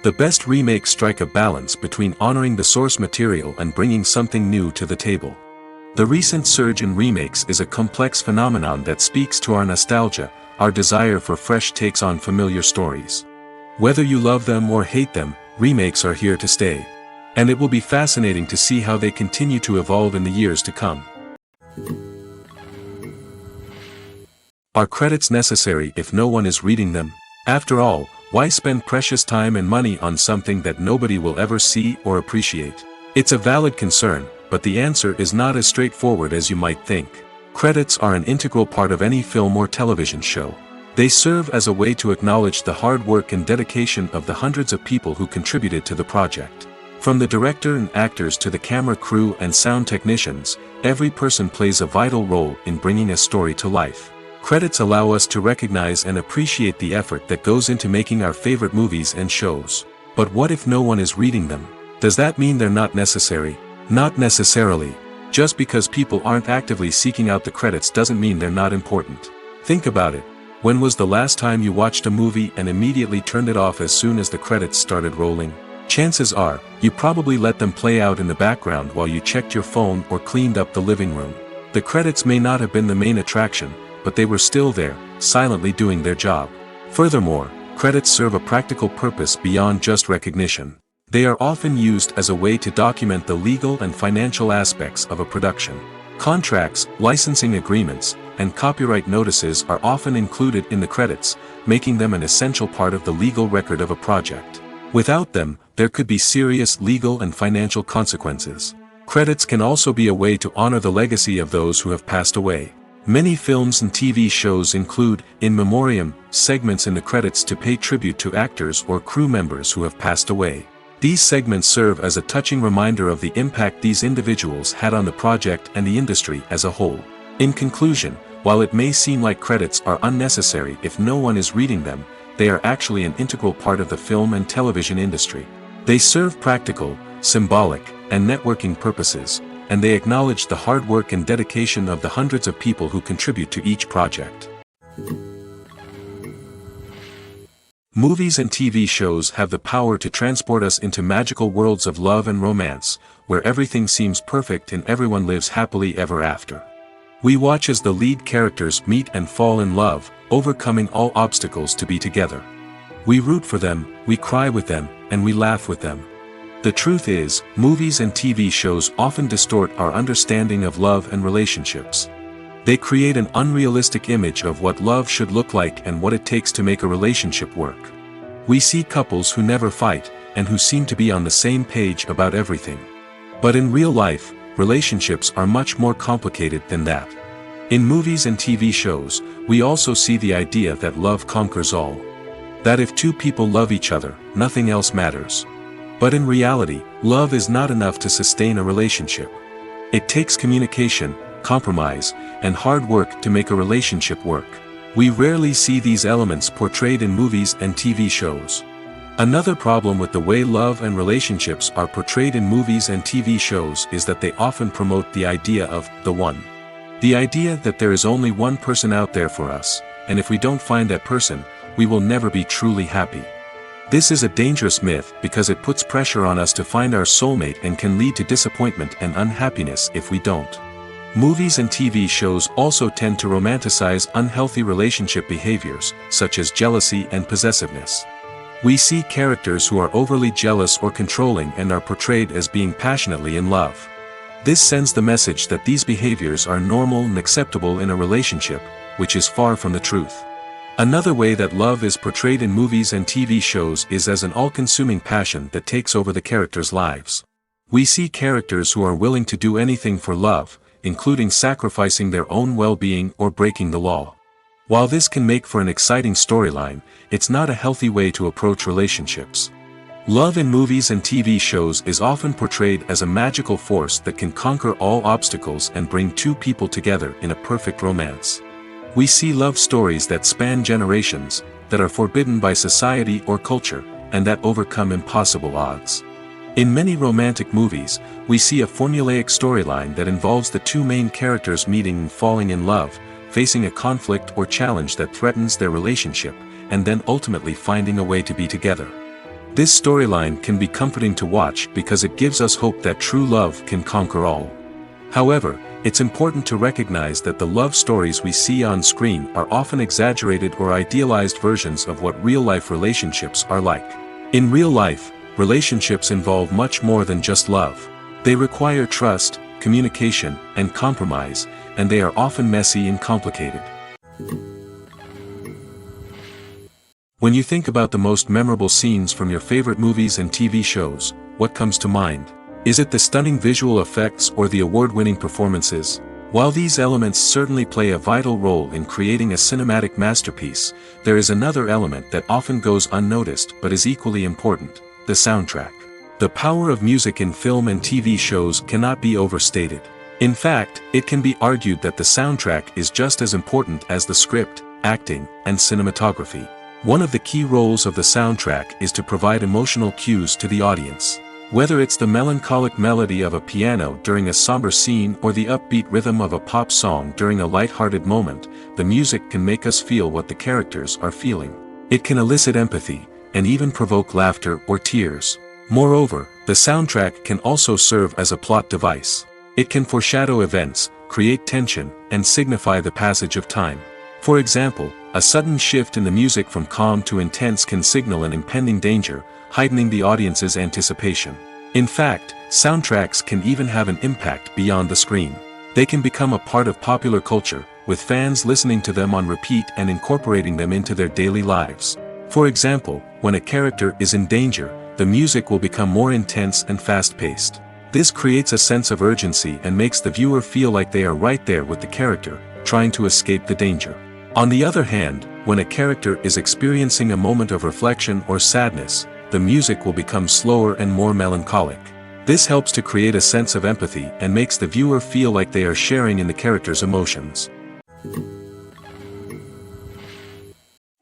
The best remakes strike a balance between honoring the source material and bringing something new to the table. The recent surge in remakes is a complex phenomenon that speaks to our nostalgia, our desire for fresh takes on familiar stories. Whether you love them or hate them, remakes are here to stay. And it will be fascinating to see how they continue to evolve in the years to come. Are credits necessary if no one is reading them? After all, why spend precious time and money on something that nobody will ever see or appreciate? It's a valid concern, but the answer is not as straightforward as you might think. Credits are an integral part of any film or television show. They serve as a way to acknowledge the hard work and dedication of the hundreds of people who contributed to the project. From the director and actors to the camera crew and sound technicians, every person plays a vital role in bringing a story to life. Credits allow us to recognize and appreciate the effort that goes into making our favorite movies and shows. But what if no one is reading them? Does that mean they're not necessary? Not necessarily. Just because people aren't actively seeking out the credits doesn't mean they're not important. Think about it. When was the last time you watched a movie and immediately turned it off as soon as the credits started rolling? Chances are, you probably let them play out in the background while you checked your phone or cleaned up the living room. The credits may not have been the main attraction, but they were still there, silently doing their job. Furthermore, credits serve a practical purpose beyond just recognition. They are often used as a way to document the legal and financial aspects of a production. Contracts, licensing agreements, and copyright notices are often included in the credits, making them an essential part of the legal record of a project. Without them, there could be serious legal and financial consequences. Credits can also be a way to honor the legacy of those who have passed away. Many films and TV shows include, in memoriam, segments in the credits to pay tribute to actors or crew members who have passed away. These segments serve as a touching reminder of the impact these individuals had on the project and the industry as a whole. In conclusion, while it may seem like credits are unnecessary if no one is reading them, they are actually an integral part of the film and television industry. They serve practical, symbolic, and networking purposes, and they acknowledge the hard work and dedication of the hundreds of people who contribute to each project. Movies and TV shows have the power to transport us into magical worlds of love and romance, where everything seems perfect and everyone lives happily ever after. We watch as the lead characters meet and fall in love, overcoming all obstacles to be together. We root for them, we cry with them, and we laugh with them. The truth is, movies and TV shows often distort our understanding of love and relationships. They create an unrealistic image of what love should look like and what it takes to make a relationship work. We see couples who never fight, and who seem to be on the same page about everything. But in real life, relationships are much more complicated than that. In movies and TV shows, we also see the idea that love conquers all. That if two people love each other, nothing else matters. But in reality, love is not enough to sustain a relationship. It takes communication, compromise, and hard work to make a relationship work. We rarely see these elements portrayed in movies and TV shows. Another problem with the way love and relationships are portrayed in movies and TV shows is that they often promote the idea of the one. The idea that there is only one person out there for us, and if we don't find that person, we will never be truly happy. This is a dangerous myth because it puts pressure on us to find our soulmate and can lead to disappointment and unhappiness if we don't. Movies and TV shows also tend to romanticize unhealthy relationship behaviors, such as jealousy and possessiveness. We see characters who are overly jealous or controlling and are portrayed as being passionately in love. This sends the message that these behaviors are normal and acceptable in a relationship, which is far from the truth. Another way that love is portrayed in movies and TV shows is as an all-consuming passion that takes over the characters' lives. We see characters who are willing to do anything for love, including sacrificing their own well-being or breaking the law. While this can make for an exciting storyline, it's not a healthy way to approach relationships. Love in movies and TV shows is often portrayed as a magical force that can conquer all obstacles and bring two people together in a perfect romance. We see love stories that span generations, that are forbidden by society or culture, and that overcome impossible odds. In many romantic movies, we see a formulaic storyline that involves the two main characters meeting and falling in love, facing a conflict or challenge that threatens their relationship, and then ultimately finding a way to be together. This storyline can be comforting to watch because it gives us hope that true love can conquer all. However, it's important to recognize that the love stories we see on screen are often exaggerated or idealized versions of what real-life relationships are like. In real life, relationships involve much more than just love. They require trust, communication, and compromise, and they are often messy and complicated. When you think about the most memorable scenes from your favorite movies and TV shows, what comes to mind? Is it the stunning visual effects or the award-winning performances? While these elements certainly play a vital role in creating a cinematic masterpiece, there is another element that often goes unnoticed but is equally important: the soundtrack. The power of music in film and TV shows cannot be overstated. In fact, it can be argued that the soundtrack is just as important as the script, acting, and cinematography. One of the key roles of the soundtrack is to provide emotional cues to the audience. Whether it's the melancholic melody of a piano during a somber scene or the upbeat rhythm of a pop song during a light-hearted moment, the music can make us feel what the characters are feeling. It can elicit empathy, and even provoke laughter or tears. Moreover, the soundtrack can also serve as a plot device. It can foreshadow events, create tension, and signify the passage of time. For example, a sudden shift in the music from calm to intense can signal an impending danger, heightening the audience's anticipation. In fact, soundtracks can even have an impact beyond the screen. They can become a part of popular culture, with fans listening to them on repeat and incorporating them into their daily lives. For example, when a character is in danger, the music will become more intense and fast-paced. This creates a sense of urgency and makes the viewer feel like they are right there with the character, trying to escape the danger. On the other hand, when a character is experiencing a moment of reflection or sadness, the music will become slower and more melancholic. This helps to create a sense of empathy and makes the viewer feel like they are sharing in the character's emotions.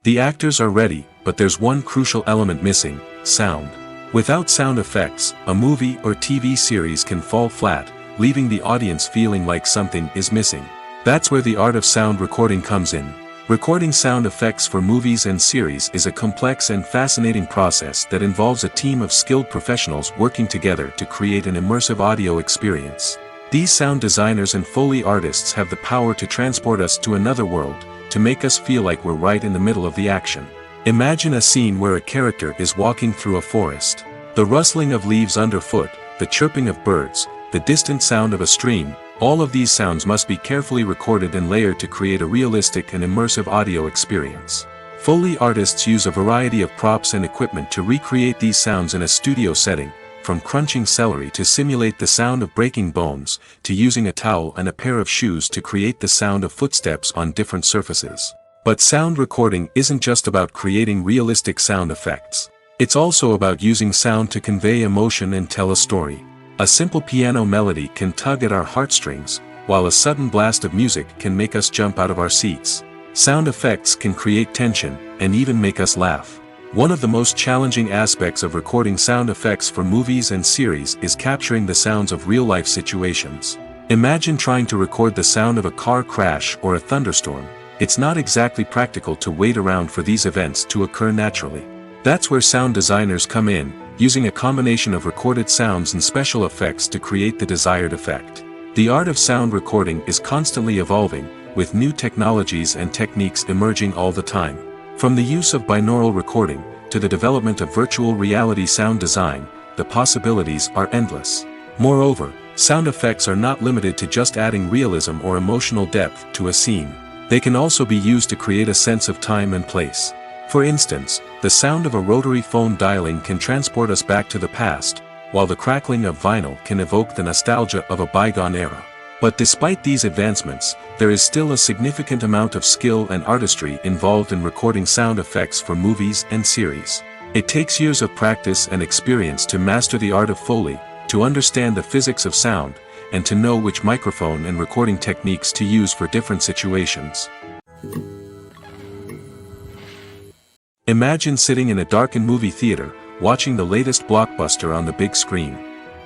The actors are ready, but there's one crucial element missing: sound. Without sound effects, a movie or TV series can fall flat, leaving the audience feeling like something is missing. That's where the art of sound recording comes in. Recording sound effects for movies and series is a complex and fascinating process that involves a team of skilled professionals working together to create an immersive audio experience. These sound designers and Foley artists have the power to transport us to another world, to make us feel like we're right in the middle of the action. Imagine a scene where a character is walking through a forest. The rustling of leaves underfoot, the chirping of birds, the distant sound of a stream, all of these sounds must be carefully recorded and layered to create a realistic and immersive audio experience. Foley artists use a variety of props and equipment to recreate these sounds in a studio setting, from crunching celery to simulate the sound of breaking bones, to using a towel and a pair of shoes to create the sound of footsteps on different surfaces. But sound recording isn't just about creating realistic sound effects. It's also about using sound to convey emotion and tell a story. A simple piano melody can tug at our heartstrings, while a sudden blast of music can make us jump out of our seats. Sound effects can create tension, and even make us laugh. One of the most challenging aspects of recording sound effects for movies and series is capturing the sounds of real-life situations. Imagine trying to record the sound of a car crash or a thunderstorm. It's not exactly practical to wait around for these events to occur naturally. That's where sound designers come in, using a combination of recorded sounds and special effects to create the desired effect. The art of sound recording is constantly evolving, with new technologies and techniques emerging all the time. From the use of binaural recording, to the development of virtual reality sound design, the possibilities are endless. Moreover, sound effects are not limited to just adding realism or emotional depth to a scene. They can also be used to create a sense of time and place. For instance, the sound of a rotary phone dialing can transport us back to the past, while the crackling of vinyl can evoke the nostalgia of a bygone era. But despite these advancements, there is still a significant amount of skill and artistry involved in recording sound effects for movies and series. It takes years of practice and experience to master the art of Foley, to understand the physics of sound, and to know which microphone and recording techniques to use for different situations. Imagine sitting in a darkened movie theater, watching the latest blockbuster on the big screen.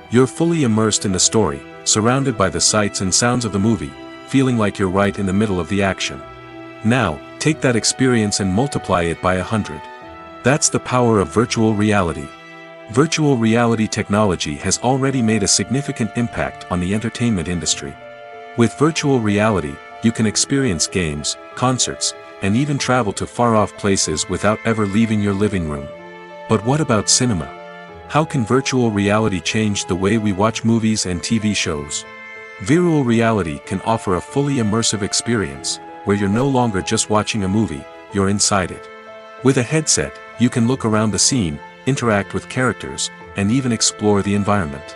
You're fully immersed in the story, surrounded by the sights and sounds of the movie, feeling like you're right in the middle of the action. Now, take that experience and multiply it by 100. That's the power of virtual reality. Virtual reality technology has already made a significant impact on the entertainment industry. With virtual reality, you can experience games, concerts, and even travel to far-off places without ever leaving your living room. But what about cinema? How can virtual reality change the way we watch movies and TV shows? Virtual reality can offer a fully immersive experience, where you're no longer just watching a movie, you're inside it. With a headset, you can look around the scene, interact with characters, and even explore the environment.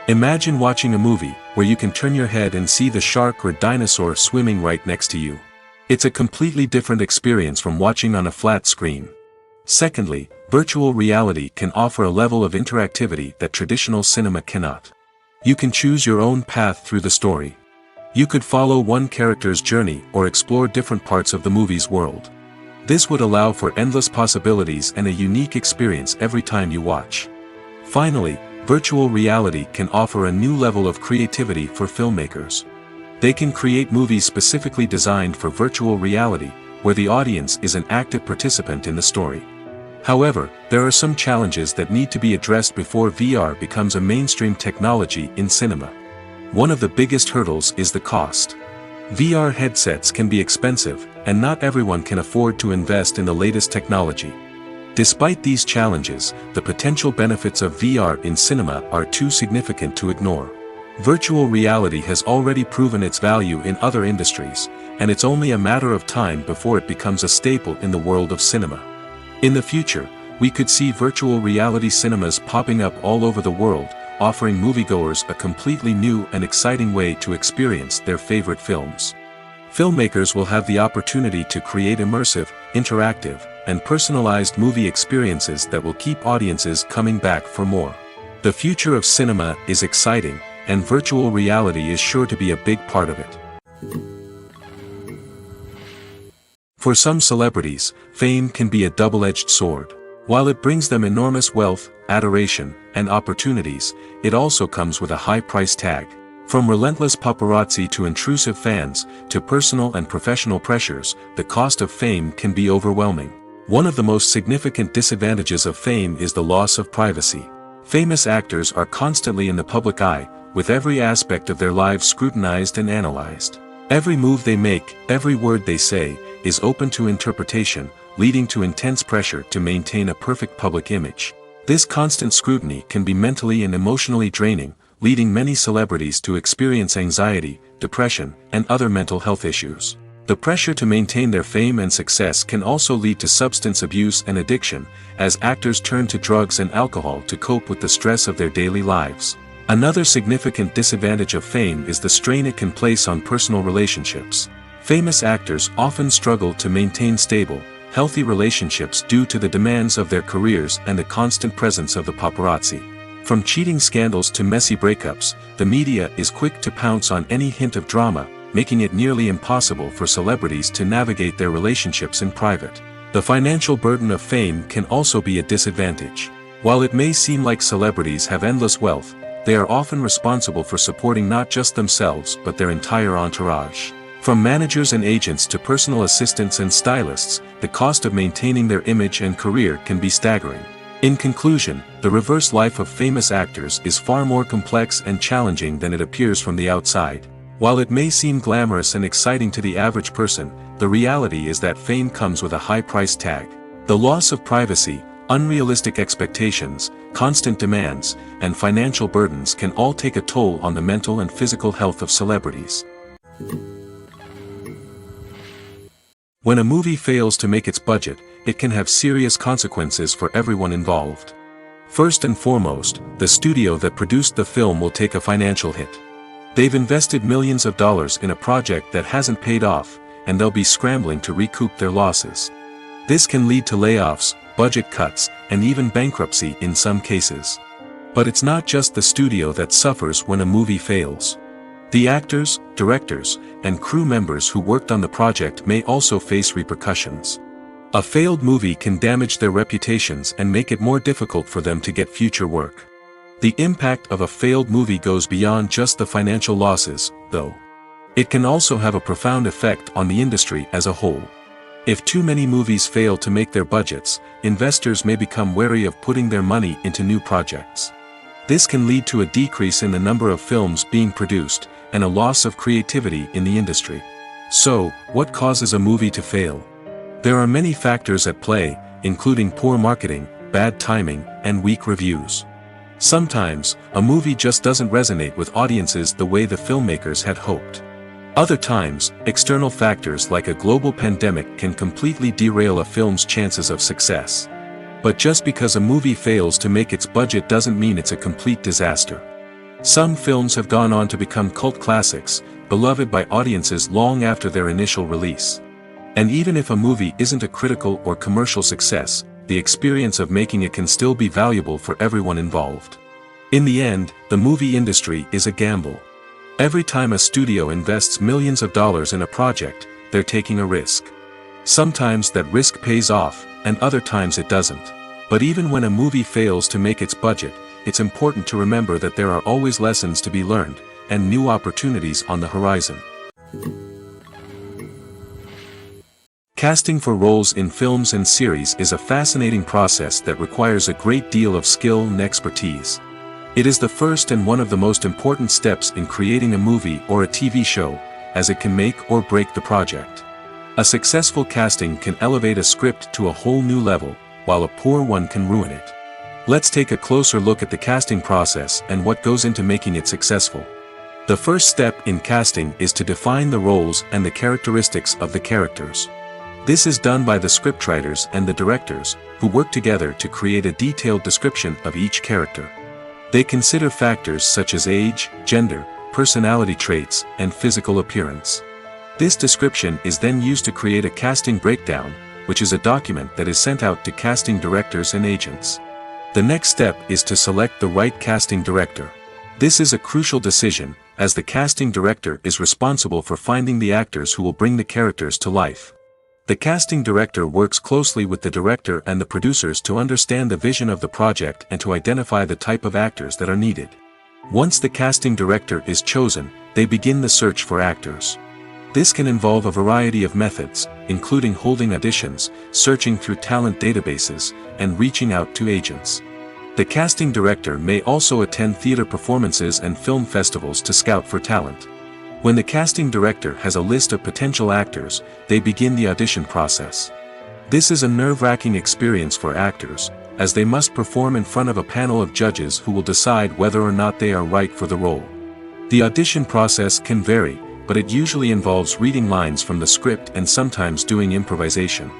Imagine watching a movie where you can turn your head and see the shark or dinosaur swimming right next to you. It's a completely different experience from watching on a flat screen. Secondly, virtual reality can offer a level of interactivity that traditional cinema cannot. You can choose your own path through the story. You could follow one character's journey or explore different parts of the movie's world. This would allow for endless possibilities and a unique experience every time you watch. Finally, virtual reality can offer a new level of creativity for filmmakers. They can create movies specifically designed for virtual reality, where the audience is an active participant in the story. However, there are some challenges that need to be addressed before VR becomes a mainstream technology in cinema. One of the biggest hurdles is the cost. VR headsets can be expensive, and not everyone can afford to invest in the latest technology. Despite these challenges, the potential benefits of VR in cinema are too significant to ignore. Virtual reality has already proven its value in other industries, and it's only a matter of time before it becomes a staple in the world of cinema. In the future, we could see virtual reality cinemas popping up all over the world, offering moviegoers a completely new and exciting way to experience their favorite films. Filmmakers will have the opportunity to create immersive, interactive, and personalized movie experiences that will keep audiences coming back for more. The future of cinema is exciting, and virtual reality is sure to be a big part of it. For some celebrities, fame can be a double-edged sword. While it brings them enormous wealth, adoration, and opportunities, it also comes with a high price tag. From relentless paparazzi to intrusive fans, to personal and professional pressures, the cost of fame can be overwhelming. One of the most significant disadvantages of fame is the loss of privacy. Famous actors are constantly in the public eye, with every aspect of their lives scrutinized and analyzed. Every move they make, every word they say, is open to interpretation, leading to intense pressure to maintain a perfect public image. This constant scrutiny can be mentally and emotionally draining, leading many celebrities to experience anxiety, depression, and other mental health issues. The pressure to maintain their fame and success can also lead to substance abuse and addiction, as actors turn to drugs and alcohol to cope with the stress of their daily lives. Another significant disadvantage of fame is the strain it can place on personal relationships. Famous actors often struggle to maintain stable, healthy relationships due to the demands of their careers and the constant presence of the paparazzi. From cheating scandals to messy breakups, the media is quick to pounce on any hint of drama, making it nearly impossible for celebrities to navigate their relationships in private. The financial burden of fame can also be a disadvantage. While it may seem like celebrities have endless wealth, they are often responsible for supporting not just themselves but their entire entourage. From managers and agents to personal assistants and stylists, the cost of maintaining their image and career can be staggering. In conclusion, the reverse life of famous actors is far more complex and challenging than it appears from the outside. While it may seem glamorous and exciting to the average person, the reality is that fame comes with a high price tag. The loss of privacy, unrealistic expectations, constant demands, and financial burdens can all take a toll on the mental and physical health of celebrities. When a movie fails to make its budget, it can have serious consequences for everyone involved. First and foremost, the studio that produced the film will take a financial hit. They've invested millions of dollars in a project that hasn't paid off, and they'll be scrambling to recoup their losses. This can lead to layoffs, budget cuts, and even bankruptcy in some cases. But it's not just the studio that suffers when a movie fails. The actors, directors, and crew members who worked on the project may also face repercussions. A failed movie can damage their reputations and make it more difficult for them to get future work. The impact of a failed movie goes beyond just the financial losses, though. It can also have a profound effect on the industry as a whole. If too many movies fail to make their budgets, investors may become wary of putting their money into new projects. This can lead to a decrease in the number of films being produced, and a loss of creativity in the industry. So, what causes a movie to fail? There are many factors at play, including poor marketing, bad timing, and weak reviews. Sometimes, a movie just doesn't resonate with audiences the way the filmmakers had hoped. Other times, external factors like a global pandemic can completely derail a film's chances of success. But just because a movie fails to make its budget doesn't mean it's a complete disaster. Some films have gone on to become cult classics, beloved by audiences long after their initial release. And even if a movie isn't a critical or commercial success, the experience of making it can still be valuable for everyone involved. In the end, the movie industry is a gamble. Every time a studio invests millions of dollars in a project, they're taking a risk. Sometimes that risk pays off, and other times it doesn't. But even when a movie fails to make its budget, it's important to remember that there are always lessons to be learned, and new opportunities on the horizon. Casting for roles in films and series is a fascinating process that requires a great deal of skill and expertise. It is the first and one of the most important steps in creating a movie or a TV show, as it can make or break the project. A successful casting can elevate a script to a whole new level, while a poor one can ruin it. Let's take a closer look at the casting process and what goes into making it successful. The first step in casting is to define the roles and the characteristics of the characters. This is done by the scriptwriters and the directors, who work together to create a detailed description of each character. They consider factors such as age, gender, personality traits, and physical appearance. This description is then used to create a casting breakdown, which is a document that is sent out to casting directors and agents. The next step is to select the right casting director. This is a crucial decision, as the casting director is responsible for finding the actors who will bring the characters to life. The casting director works closely with the director and the producers to understand the vision of the project and to identify the type of actors that are needed. Once the casting director is chosen, they begin the search for actors. This can involve a variety of methods, including holding auditions, searching through talent databases, and reaching out to agents. The casting director may also attend theater performances and film festivals to scout for talent. When the casting director has a list of potential actors, they begin the audition process. This is a nerve-wracking experience for actors, as they must perform in front of a panel of judges who will decide whether or not they are right for the role. The audition process can vary, but it usually involves reading lines from the script and sometimes doing improvisation.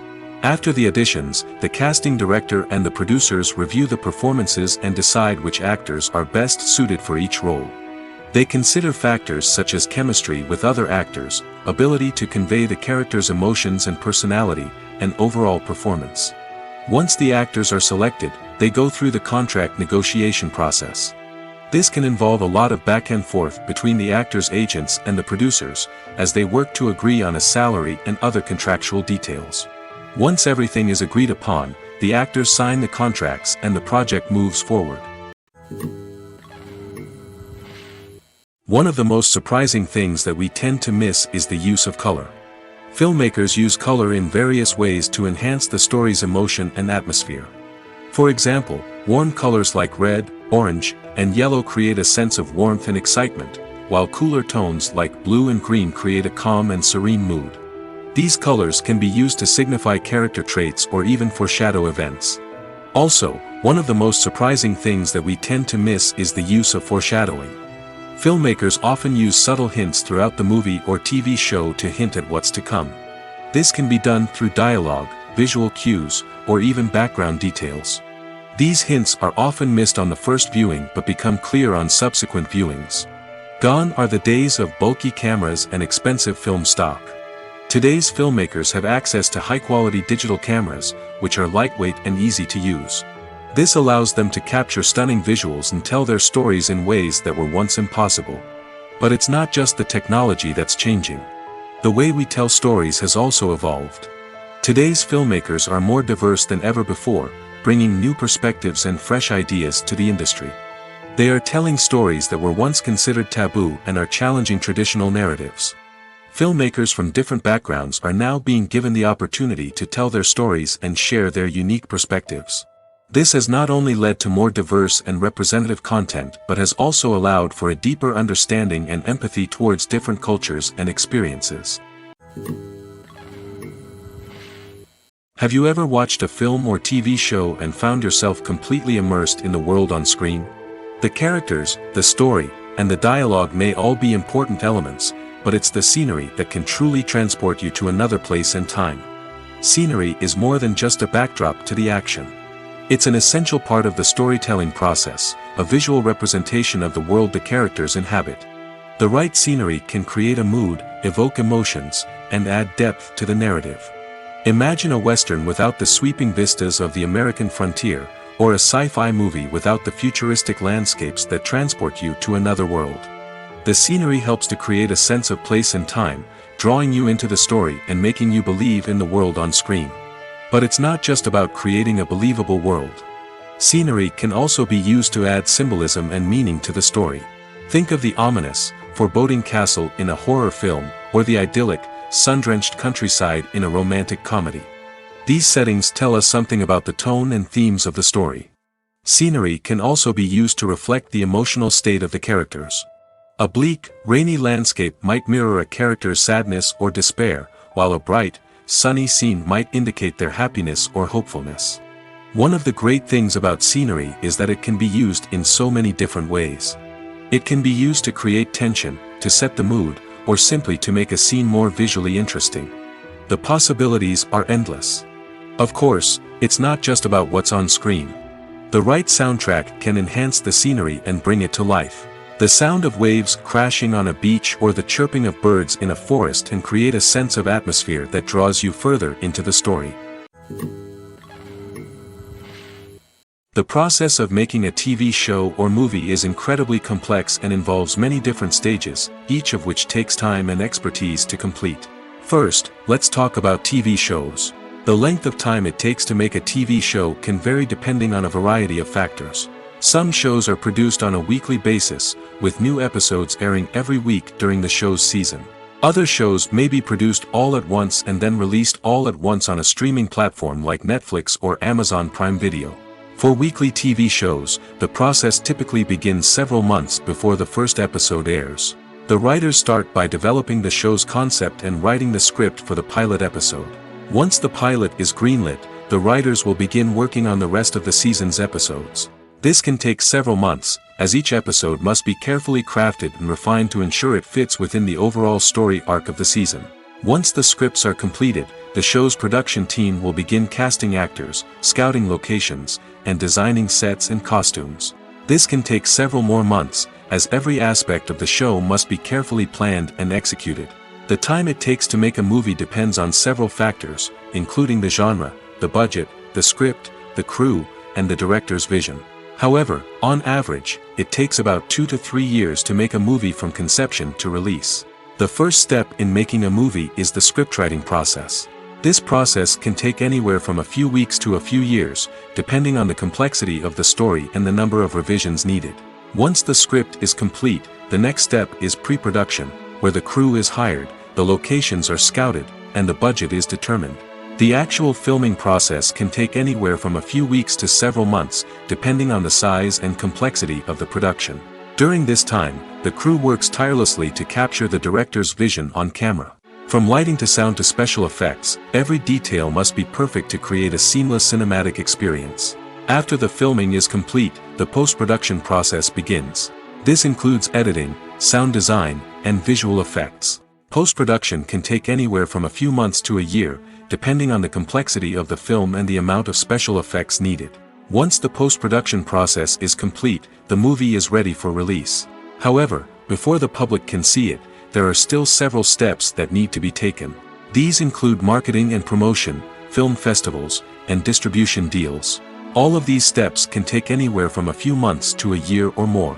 After the auditions, the casting director and the producers review the performances and decide which actors are best suited for each role. They consider factors such as chemistry with other actors, ability to convey the character's emotions and personality, and overall performance. Once the actors are selected, they go through the contract negotiation process. This can involve a lot of back and forth between the actors' agents and the producers, as they work to agree on a salary and other contractual details. Once everything is agreed upon, the actors sign the contracts and the project moves forward. One of the most surprising things that we tend to miss is the use of color. Filmmakers use color in various ways to enhance the story's emotion and atmosphere. For example, warm colors like red, orange, and yellow create a sense of warmth and excitement, while cooler tones like blue and green create a calm and serene mood. These colors can be used to signify character traits or even foreshadow events. Also, one of the most surprising things that we tend to miss is the use of foreshadowing. Filmmakers often use subtle hints throughout the movie or TV show to hint at what's to come. This can be done through dialogue, visual cues, or even background details. These hints are often missed on the first viewing but become clear on subsequent viewings. Gone are the days of bulky cameras and expensive film stock. Today's filmmakers have access to high-quality digital cameras, which are lightweight and easy to use. This allows them to capture stunning visuals and tell their stories in ways that were once impossible. But it's not just the technology that's changing. The way we tell stories has also evolved. Today's filmmakers are more diverse than ever before, bringing new perspectives and fresh ideas to the industry. They are telling stories that were once considered taboo and are challenging traditional narratives. Filmmakers from different backgrounds are now being given the opportunity to tell their stories and share their unique perspectives. This has not only led to more diverse and representative content but has also allowed for a deeper understanding and empathy towards different cultures and experiences. Have you ever watched a film or TV show and found yourself completely immersed in the world on screen? The characters, the story, and the dialogue may all be important elements, but it's the scenery that can truly transport you to another place and time. Scenery is more than just a backdrop to the action. It's an essential part of the storytelling process, a visual representation of the world the characters inhabit. The right scenery can create a mood, evoke emotions, and add depth to the narrative. Imagine a Western without the sweeping vistas of the American frontier, or a sci-fi movie without the futuristic landscapes that transport you to another world. The scenery helps to create a sense of place and time, drawing you into the story and making you believe in the world on screen. But it's not just about creating a believable world. Scenery can also be used to add symbolism and meaning to the story. Think of the ominous, foreboding castle in a horror film, or the idyllic, sun-drenched countryside in a romantic comedy. These settings tell us something about the tone and themes of the story. Scenery can also be used to reflect the emotional state of the characters. A bleak, rainy landscape might mirror a character's sadness or despair, while a bright, sunny scene might indicate their happiness or hopefulness. One of the great things about scenery is that it can be used in so many different ways. It can be used to create tension, to set the mood, or simply to make a scene more visually interesting. The possibilities are endless. Of course, it's not just about what's on screen. The right soundtrack can enhance the scenery and bring it to life. The sound of waves crashing on a beach or the chirping of birds in a forest can create a sense of atmosphere that draws you further into the story. The process of making a TV show or movie is incredibly complex and involves many different stages, each of which takes time and expertise to complete. First, let's talk about TV shows. The length of time it takes to make a TV show can vary depending on a variety of factors. Some shows are produced on a weekly basis, with new episodes airing every week during the show's season. Other shows may be produced all at once and then released all at once on a streaming platform like Netflix or Amazon Prime Video. For weekly TV shows, the process typically begins several months before the first episode airs. The writers start by developing the show's concept and writing the script for the pilot episode. Once the pilot is greenlit, the writers will begin working on the rest of the season's episodes. This can take several months, as each episode must be carefully crafted and refined to ensure it fits within the overall story arc of the season. Once the scripts are completed, the show's production team will begin casting actors, scouting locations, and designing sets and costumes. This can take several more months, as every aspect of the show must be carefully planned and executed. The time it takes to make a movie depends on several factors, including the genre, the budget, the script, the crew, and the director's vision. However, on average, it takes about 2 to 3 years to make a movie from conception to release. The first step in making a movie is the scriptwriting process. This process can take anywhere from a few weeks to a few years, depending on the complexity of the story and the number of revisions needed. Once the script is complete, the next step is pre-production, where the crew is hired, the locations are scouted, and the budget is determined. The actual filming process can take anywhere from a few weeks to several months, depending on the size and complexity of the production. During this time, the crew works tirelessly to capture the director's vision on camera. From lighting to sound to special effects, every detail must be perfect to create a seamless cinematic experience. After the filming is complete, the post-production process begins. This includes editing, sound design, and visual effects. Post-production can take anywhere from a few months to a year, depending on the complexity of the film and the amount of special effects needed. Once the post-production process is complete, the movie is ready for release. However, before the public can see it, there are still several steps that need to be taken. These include marketing and promotion, film festivals, and distribution deals. All of these steps can take anywhere from a few months to a year or more.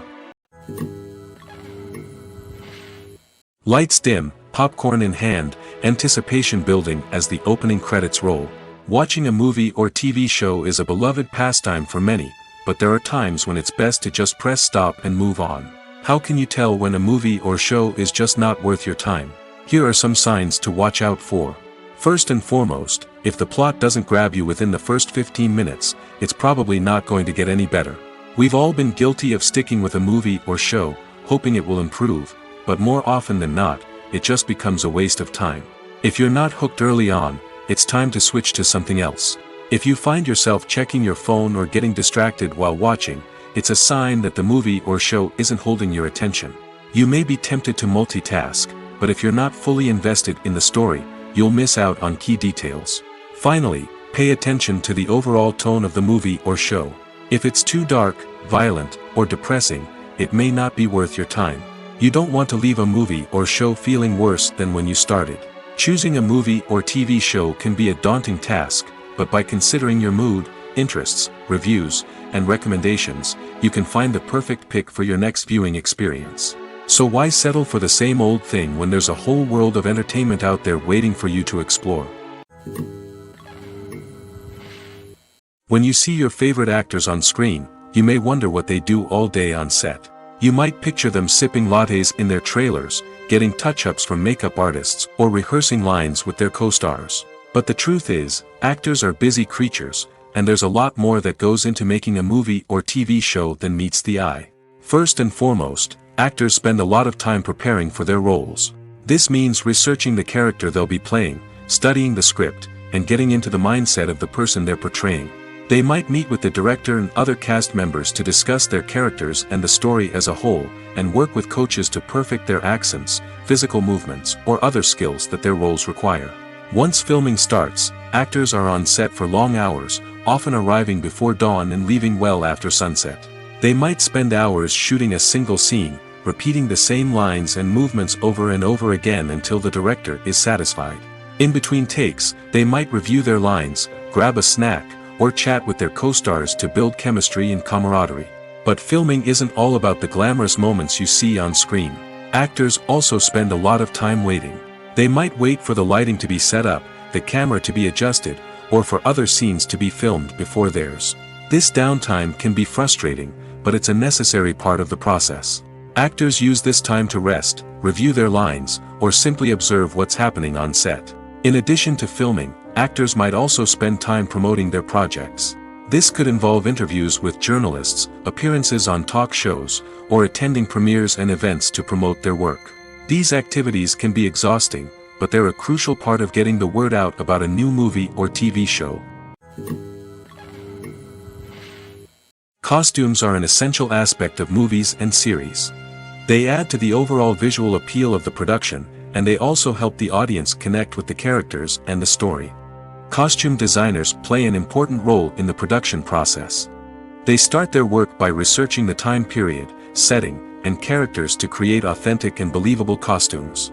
Lights dim, popcorn in hand, anticipation building as the opening credits roll. Watching a movie or TV show is a beloved pastime for many, but there are times when it's best to just press stop and move on. How can you tell when a movie or show is just not worth your time? Here are some signs to watch out for. First and foremost, if the plot doesn't grab you within the first 15 minutes, it's probably not going to get any better. We've all been guilty of sticking with a movie or show, hoping it will improve, but more often than not, it just becomes a waste of time. If you're not hooked early on, it's time to switch to something else. If you find yourself checking your phone or getting distracted while watching, it's a sign that the movie or show isn't holding your attention. You may be tempted to multitask, but if you're not fully invested in the story, you'll miss out on key details. Finally, pay attention to the overall tone of the movie or show. If it's too dark, violent, or depressing, it may not be worth your time. You don't want to leave a movie or show feeling worse than when you started. Choosing a movie or TV show can be a daunting task, but by considering your mood, interests, reviews, and recommendations, you can find the perfect pick for your next viewing experience. So why settle for the same old thing when there's a whole world of entertainment out there waiting for you to explore? When you see your favorite actors on screen, you may wonder what they do all day on set. You might picture them sipping lattes in their trailers, getting touch-ups from makeup artists, or rehearsing lines with their co-stars. But the truth is, actors are busy creatures, and there's a lot more that goes into making a movie or TV show than meets the eye. First and foremost, actors spend a lot of time preparing for their roles. This means researching the character they'll be playing, studying the script, and getting into the mindset of the person they're portraying. They might meet with the director and other cast members to discuss their characters and the story as a whole, and work with coaches to perfect their accents, physical movements, or other skills that their roles require. Once filming starts, actors are on set for long hours, often arriving before dawn and leaving well after sunset. They might spend hours shooting a single scene, repeating the same lines and movements over and over again until the director is satisfied. In between takes, they might review their lines, grab a snack, or chat with their co-stars to build chemistry and camaraderie. But filming isn't all about the glamorous moments you see on screen. Actors also spend a lot of time waiting. They might wait for the lighting to be set up, the camera to be adjusted, or for other scenes to be filmed before theirs. This downtime can be frustrating, but it's a necessary part of the process. Actors use this time to rest, review their lines, or simply observe what's happening on set. In addition to filming, actors might also spend time promoting their projects. This could involve interviews with journalists, appearances on talk shows, or attending premieres and events to promote their work. These activities can be exhausting, but they're a crucial part of getting the word out about a new movie or TV show. Costumes are an essential aspect of movies and series. They add to the overall visual appeal of the production, and they also help the audience connect with the characters and the story. Costume designers play an important role in the production process. They start their work by researching the time period, setting, and characters to create authentic and believable costumes.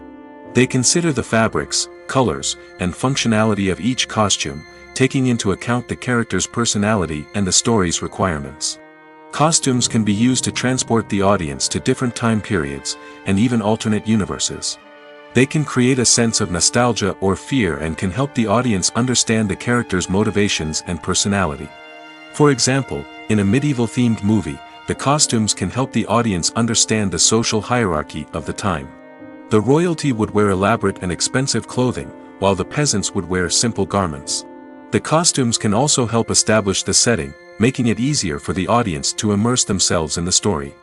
They consider the fabrics, colors, and functionality of each costume, taking into account the character's personality and the story's requirements. Costumes can be used to transport the audience to different time periods, and even alternate universes. They can create a sense of nostalgia or fear and can help the audience understand the character's motivations and personality. For example, in a medieval-themed movie, the costumes can help the audience understand the social hierarchy of the time. The royalty would wear elaborate and expensive clothing, while the peasants would wear simple garments. The costumes can also help establish the setting, making it easier for the audience to immerse themselves in the story.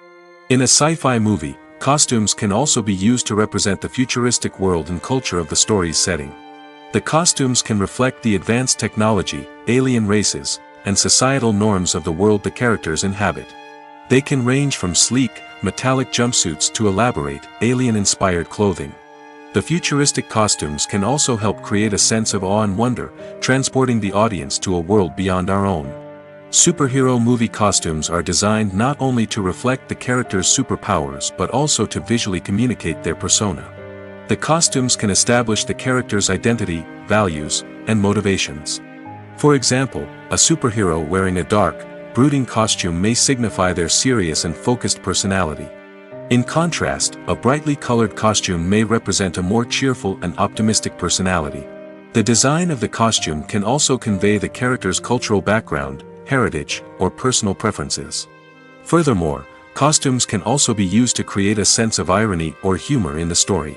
In a sci-fi movie, costumes can also be used to represent the futuristic world and culture of the story's setting. The costumes can reflect the advanced technology, alien races, and societal norms of the world the characters inhabit. They can range from sleek, metallic jumpsuits to elaborate, alien-inspired clothing. The futuristic costumes can also help create a sense of awe and wonder, transporting the audience to a world beyond our own. Superhero movie costumes are designed not only to reflect the character's superpowers but also to visually communicate their persona. The costumes can establish the character's identity, values, and motivations. For example, a superhero wearing a dark, brooding costume may signify their serious and focused personality. In contrast, a brightly colored costume may represent a more cheerful and optimistic personality. The design of the costume can also convey the character's cultural background, heritage, or personal preferences. Furthermore, costumes can also be used to create a sense of irony or humor in the story.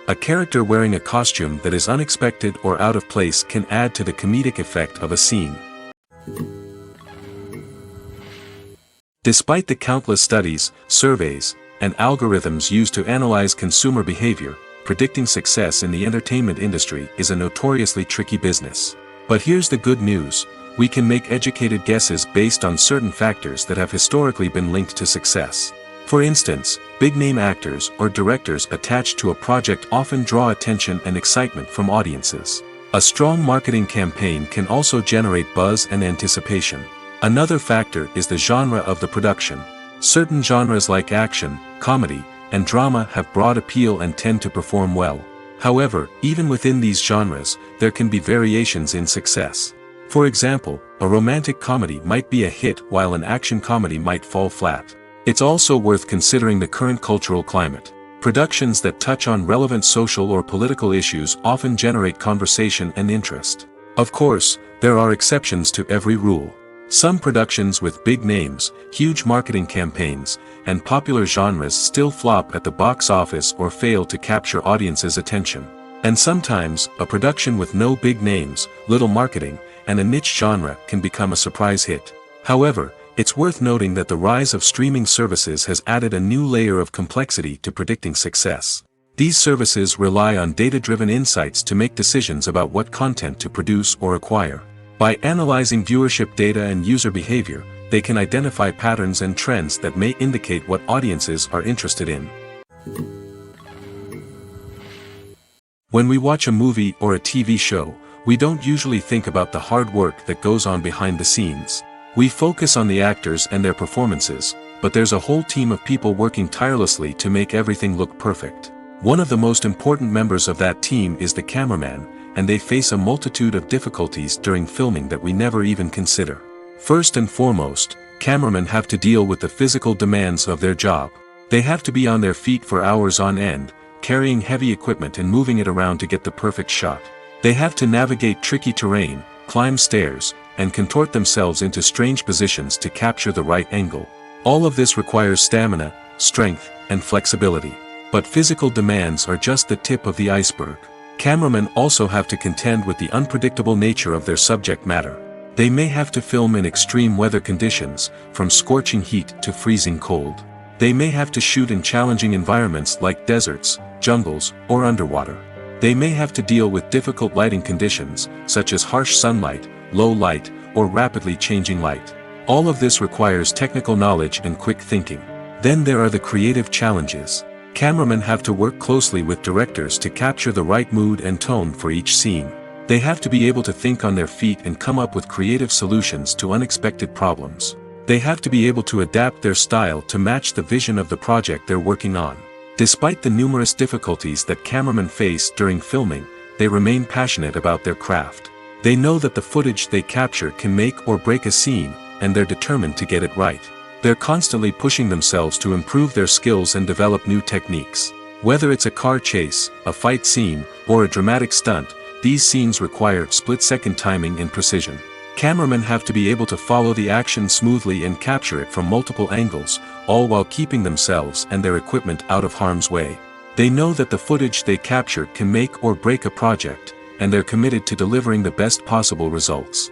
A character wearing a costume that is unexpected or out of place can add to the comedic effect of a scene. Despite the countless studies, surveys, and algorithms used to analyze consumer behavior, predicting success in the entertainment industry is a notoriously tricky business. But here's the good news: we can make educated guesses based on certain factors that have historically been linked to success. For instance, big-name actors or directors attached to a project often draw attention and excitement from audiences. A strong marketing campaign can also generate buzz and anticipation. Another factor is the genre of the production. Certain genres like action, comedy, and drama have broad appeal and tend to perform well. However, even within these genres, there can be variations in success. For example, a romantic comedy might be a hit while an action comedy might fall flat. It's also worth considering the current cultural climate. Productions that touch on relevant social or political issues often generate conversation and interest. Of course, there are exceptions to every rule. Some productions with big names, huge marketing campaigns, and popular genres still flop at the box office or fail to capture audiences' attention. And sometimes, a production with no big names, little marketing, and a niche genre can become a surprise hit. However, it's worth noting that the rise of streaming services has added a new layer of complexity to predicting success. These services rely on data-driven insights to make decisions about what content to produce or acquire. By analyzing viewership data and user behavior, they can identify patterns and trends that may indicate what audiences are interested in. When we watch a movie or a TV show, We don't usually think about the hard work that goes on behind the scenes. We focus on the actors and their performances, but there's a whole team of people working tirelessly to make everything look perfect. One of the most important members of that team is the cameraman, and they face a multitude of difficulties during filming that we never even consider. First and foremost, cameramen have to deal with the physical demands of their job. They have to be on their feet for hours on end, carrying heavy equipment and moving it around to get the perfect shot. They have to navigate tricky terrain, climb stairs, and contort themselves into strange positions to capture the right angle. All of this requires stamina, strength, and flexibility. But physical demands are just the tip of the iceberg. Cameramen also have to contend with the unpredictable nature of their subject matter. They may have to film in extreme weather conditions, from scorching heat to freezing cold. They may have to shoot in challenging environments like deserts, jungles, or underwater. They may have to deal with difficult lighting conditions, such as harsh sunlight, low light, or rapidly changing light. All of this requires technical knowledge and quick thinking. Then there are the creative challenges. Cameramen have to work closely with directors to capture the right mood and tone for each scene. They have to be able to think on their feet and come up with creative solutions to unexpected problems. They have to be able to adapt their style to match the vision of the project they're working on. Despite the numerous difficulties that cameramen face during filming, they remain passionate about their craft. They know that the footage they capture can make or break a scene, and they're determined to get it right. They're constantly pushing themselves to improve their skills and develop new techniques. Whether it's a car chase, a fight scene, or a dramatic stunt, these scenes require split-second timing and precision. Cameramen have to be able to follow the action smoothly and capture it from multiple angles, all while keeping themselves and their equipment out of harm's way. They know that the footage they capture can make or break a project, and they're committed to delivering the best possible results.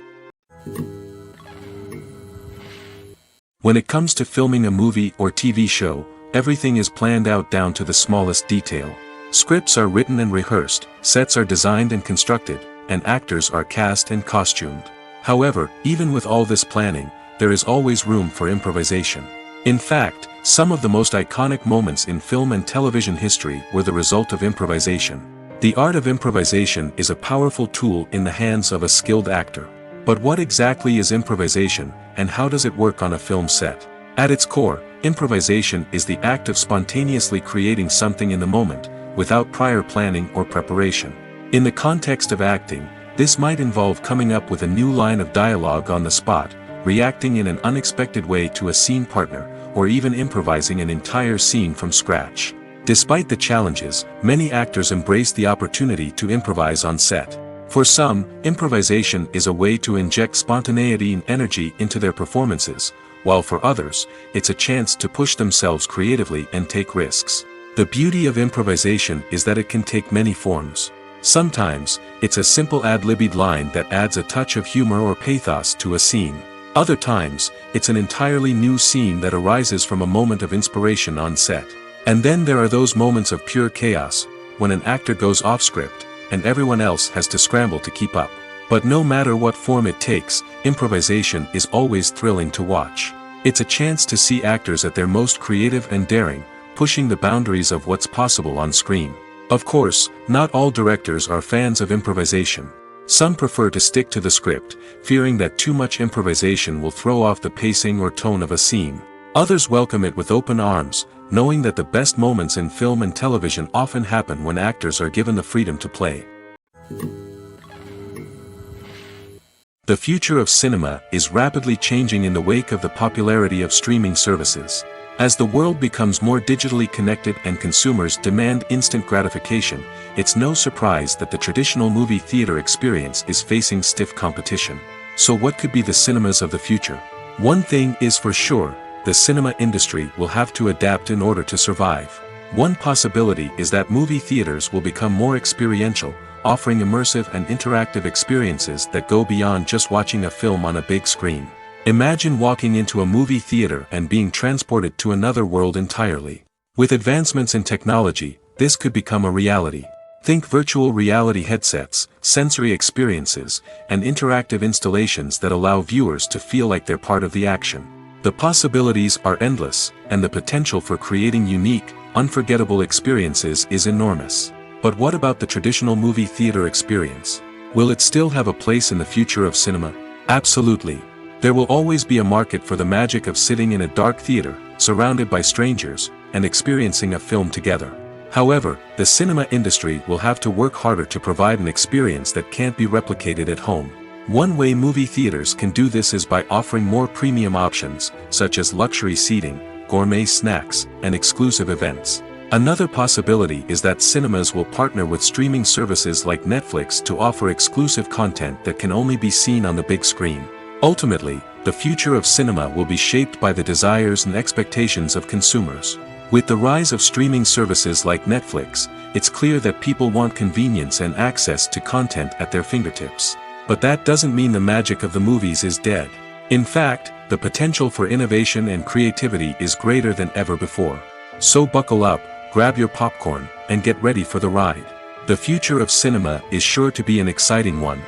When it comes to filming a movie or TV show, everything is planned out down to the smallest detail. Scripts are written and rehearsed, sets are designed and constructed, and actors are cast and costumed. However, even with all this planning, there is always room for improvisation. In fact, some of the most iconic moments in film and television history were the result of improvisation. The art of improvisation is a powerful tool in the hands of a skilled actor. But what exactly is improvisation, and how does it work on a film set? At its core, improvisation is the act of spontaneously creating something in the moment, without prior planning or preparation. In the context of acting, this might involve coming up with a new line of dialogue on the spot, reacting in an unexpected way to a scene partner, or even improvising an entire scene from scratch. Despite the challenges, many actors embrace the opportunity to improvise on set. For some, improvisation is a way to inject spontaneity and energy into their performances, while for others, it's a chance to push themselves creatively and take risks. The beauty of improvisation is that it can take many forms. Sometimes, it's a simple ad-libbed line that adds a touch of humor or pathos to a scene. Other times, it's an entirely new scene that arises from a moment of inspiration on set. And then there are those moments of pure chaos, when an actor goes off script, and everyone else has to scramble to keep up. But no matter what form it takes, improvisation is always thrilling to watch. It's a chance to see actors at their most creative and daring, pushing the boundaries of what's possible on screen. Of course, not all directors are fans of improvisation. Some prefer to stick to the script, fearing that too much improvisation will throw off the pacing or tone of a scene. Others welcome it with open arms, knowing that the best moments in film and television often happen when actors are given the freedom to play. The future of cinema is rapidly changing in the wake of the popularity of streaming services. As the world becomes more digitally connected and consumers demand instant gratification, it's no surprise that the traditional movie theater experience is facing stiff competition. So what could be the cinemas of the future? One thing is for sure, the cinema industry will have to adapt in order to survive. One possibility is that movie theaters will become more experiential, offering immersive and interactive experiences that go beyond just watching a film on a big screen. Imagine walking into a movie theater and being transported to another world entirely. With advancements in technology, this could become a reality. Think virtual reality headsets, sensory experiences, and interactive installations that allow viewers to feel like they're part of the action. The possibilities are endless, and the potential for creating unique, unforgettable experiences is enormous. But what about the traditional movie theater experience? Will it still have a place in the future of cinema? Absolutely. There will always be a market for the magic of sitting in a dark theater, surrounded by strangers, and experiencing a film together. However, the cinema industry will have to work harder to provide an experience that can't be replicated at home. One way movie theaters can do this is by offering more premium options, such as luxury seating, gourmet snacks, and exclusive events. Another possibility is that cinemas will partner with streaming services like Netflix to offer exclusive content that can only be seen on the big screen. Ultimately, the future of cinema will be shaped by the desires and expectations of consumers. With the rise of streaming services like Netflix, it's clear that people want convenience and access to content at their fingertips. But that doesn't mean the magic of the movies is dead. In fact, the potential for innovation and creativity is greater than ever before. So buckle up, grab your popcorn, and get ready for the ride. The future of cinema is sure to be an exciting one.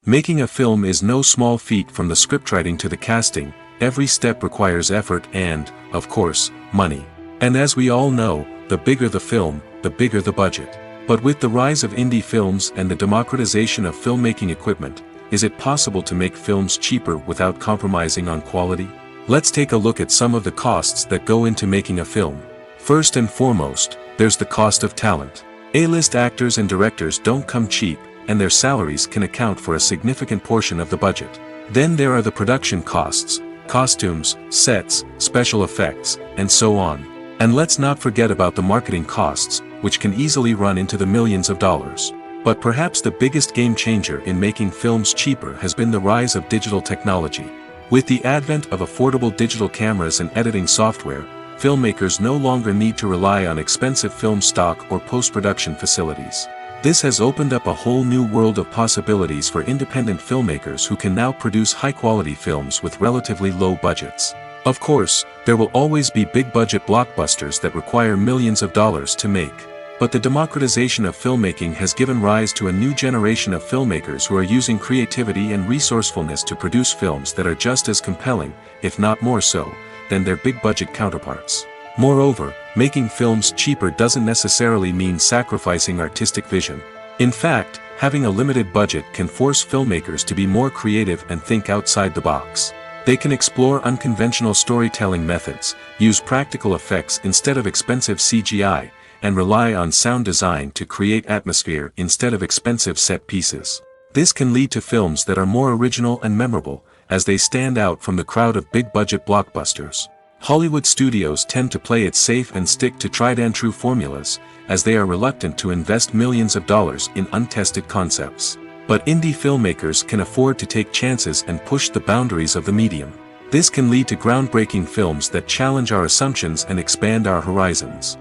Making a film is no small feat. From the scriptwriting to the casting, every step requires effort and, of course, money. And as we all know, the bigger the film, the bigger the budget. But with the rise of indie films and the democratization of filmmaking equipment, is it possible to make films cheaper without compromising on quality? Let's take a look at some of the costs that go into making a film. First and foremost, there's the cost of talent. A-list actors and directors don't come cheap, and their salaries can account for a significant portion of the budget. Then there are the production costs, costumes, sets, special effects, and so on. And let's not forget about the marketing costs, which can easily run into the millions of dollars. But perhaps the biggest game changer in making films cheaper has been the rise of digital technology. With the advent of affordable digital cameras and editing software, filmmakers no longer need to rely on expensive film stock or post-production facilities. This has opened up a whole new world of possibilities for independent filmmakers who can now produce high-quality films with relatively low budgets. Of course, there will always be big-budget blockbusters that require millions of dollars to make. But the democratization of filmmaking has given rise to a new generation of filmmakers who are using creativity and resourcefulness to produce films that are just as compelling, if not more so, than their big-budget counterparts. Moreover, making films cheaper doesn't necessarily mean sacrificing artistic vision. In fact, having a limited budget can force filmmakers to be more creative and think outside the box. They can explore unconventional storytelling methods, use practical effects instead of expensive CGI, and rely on sound design to create atmosphere instead of expensive set pieces. This can lead to films that are more original and memorable, as they stand out from the crowd of big-budget blockbusters. Hollywood studios tend to play it safe and stick to tried-and-true formulas, as they are reluctant to invest millions of dollars in untested concepts. But indie filmmakers can afford to take chances and push the boundaries of the medium. This can lead to groundbreaking films that challenge our assumptions and expand our horizons.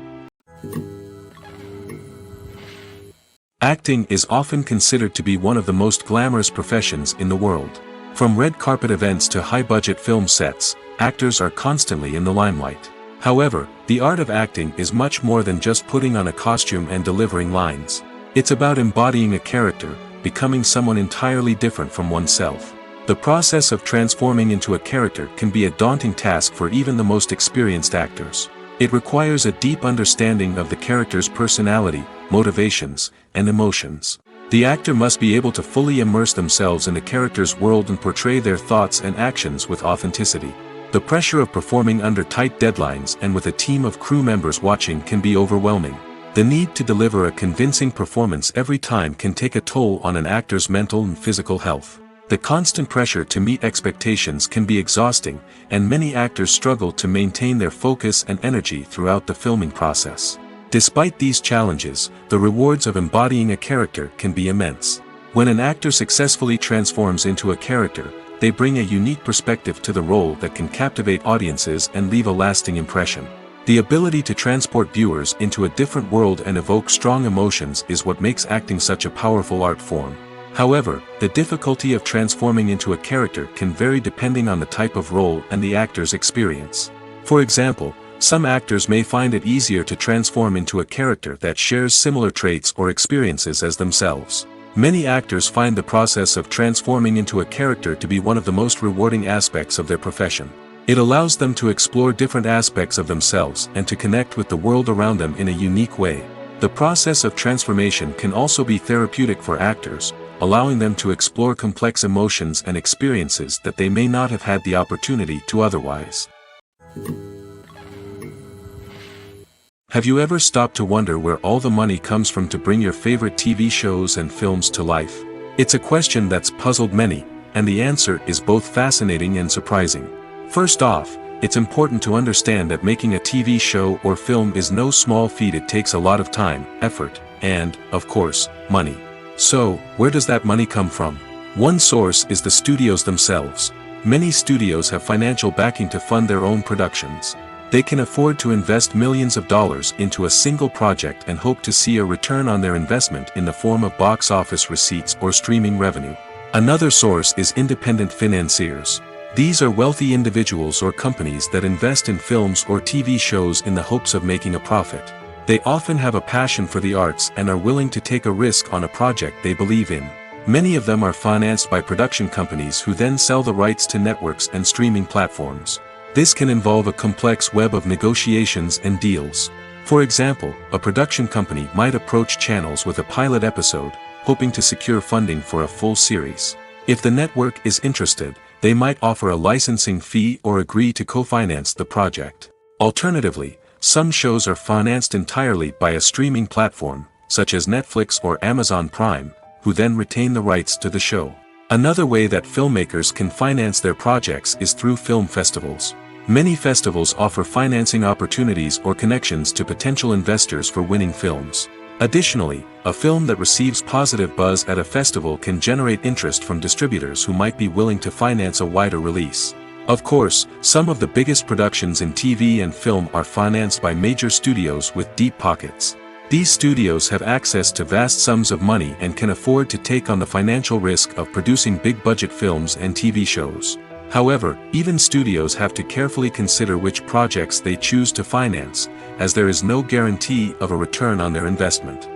Acting is often considered to be one of the most glamorous professions in the world. From red carpet events to high-budget film sets, actors are constantly in the limelight. However, the art of acting is much more than just putting on a costume and delivering lines. It's about embodying a character, becoming someone entirely different from oneself. The process of transforming into a character can be a daunting task for even the most experienced actors. It requires a deep understanding of the character's personality, motivations, and emotions. The actor must be able to fully immerse themselves in the character's world and portray their thoughts and actions with authenticity. The pressure of performing under tight deadlines and with a team of crew members watching can be overwhelming. The need to deliver a convincing performance every time can take a toll on an actor's mental and physical health. The constant pressure to meet expectations can be exhausting, and many actors struggle to maintain their focus and energy throughout the filming process. Despite these challenges, the rewards of embodying a character can be immense. When an actor successfully transforms into a character, they bring a unique perspective to the role that can captivate audiences and leave a lasting impression. The ability to transport viewers into a different world and evoke strong emotions is what makes acting such a powerful art form. However, the difficulty of transforming into a character can vary depending on the type of role and the actor's experience. For example, some actors may find it easier to transform into a character that shares similar traits or experiences as themselves. Many actors find the process of transforming into a character to be one of the most rewarding aspects of their profession. It allows them to explore different aspects of themselves and to connect with the world around them in a unique way. The process of transformation can also be therapeutic for actors, allowing them to explore complex emotions and experiences that they may not have had the opportunity to otherwise. Have you ever stopped to wonder where all the money comes from to bring your favorite TV shows and films to life? It's a question that's puzzled many, and the answer is both fascinating and surprising. First off, it's important to understand that making a TV show or film is no small feat. It takes a lot of time, effort, and, of course, money. So, where does that money come from? One source is the studios themselves. Many studios have financial backing to fund their own productions. They can afford to invest millions of dollars into a single project and hope to see a return on their investment in the form of box office receipts or streaming revenue. Another source is independent financiers. These are wealthy individuals or companies that invest in films or TV shows in the hopes of making a profit. They often have a passion for the arts and are willing to take a risk on a project they believe in. Many of them are financed by production companies who then sell the rights to networks and streaming platforms. This can involve a complex web of negotiations and deals. For example, a production company might approach channels with a pilot episode, hoping to secure funding for a full series. If the network is interested, they might offer a licensing fee or agree to co-finance the project. Alternatively, some shows are financed entirely by a streaming platform, such as Netflix or Amazon Prime, who then retain the rights to the show. Another way that filmmakers can finance their projects is through film festivals. Many festivals offer financing opportunities or connections to potential investors for winning films. Additionally, a film that receives positive buzz at a festival can generate interest from distributors who might be willing to finance a wider release. Of course, some of the biggest productions in TV and film are financed by major studios with deep pockets. These studios have access to vast sums of money and can afford to take on the financial risk of producing big-budget films and TV shows. However, even studios have to carefully consider which projects they choose to finance, as there is no guarantee of a return on their investment.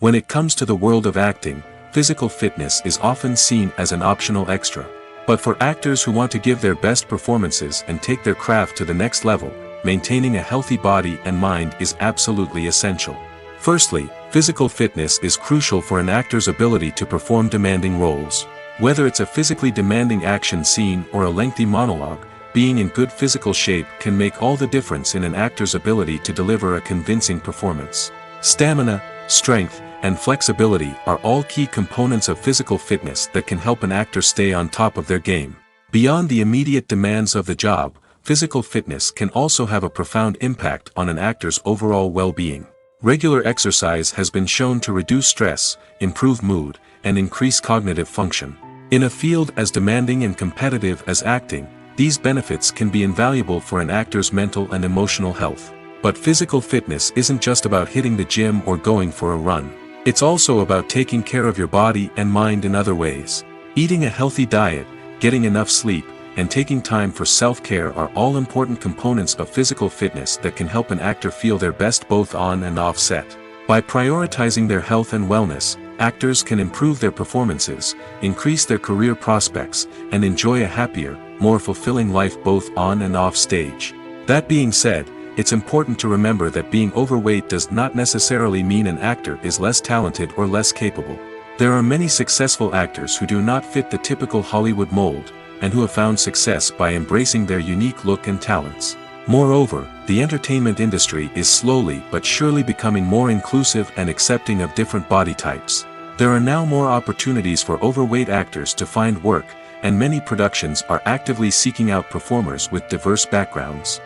When it comes to the world of acting, physical fitness is often seen as an optional extra. But for actors who want to give their best performances and take their craft to the next level, maintaining a healthy body and mind is absolutely essential. Firstly, physical fitness is crucial for an actor's ability to perform demanding roles. Whether it's a physically demanding action scene or a lengthy monologue, being in good physical shape can make all the difference in an actor's ability to deliver a convincing performance. Stamina, strength, and flexibility are all key components of physical fitness that can help an actor stay on top of their game. Beyond the immediate demands of the job, physical fitness can also have a profound impact on an actor's overall well-being. Regular exercise has been shown to reduce stress, improve mood, and increase cognitive function. In a field as demanding and competitive as acting, these benefits can be invaluable for an actor's mental and emotional health. But physical fitness isn't just about hitting the gym or going for a run. It's also about taking care of your body and mind in other ways. Eating a healthy diet, getting enough sleep, and taking time for self-care are all important components of physical fitness that can help an actor feel their best both on and off set. By prioritizing their health and wellness, actors can improve their performances, increase their career prospects, and enjoy a happier, more fulfilling life both on and off stage. That being said, it's important to remember that being overweight does not necessarily mean an actor is less talented or less capable. There are many successful actors who do not fit the typical Hollywood mold, and who have found success by embracing their unique look and talents. Moreover, the entertainment industry is slowly but surely becoming more inclusive and accepting of different body types. There are now more opportunities for overweight actors to find work, and many productions are actively seeking out performers with diverse backgrounds.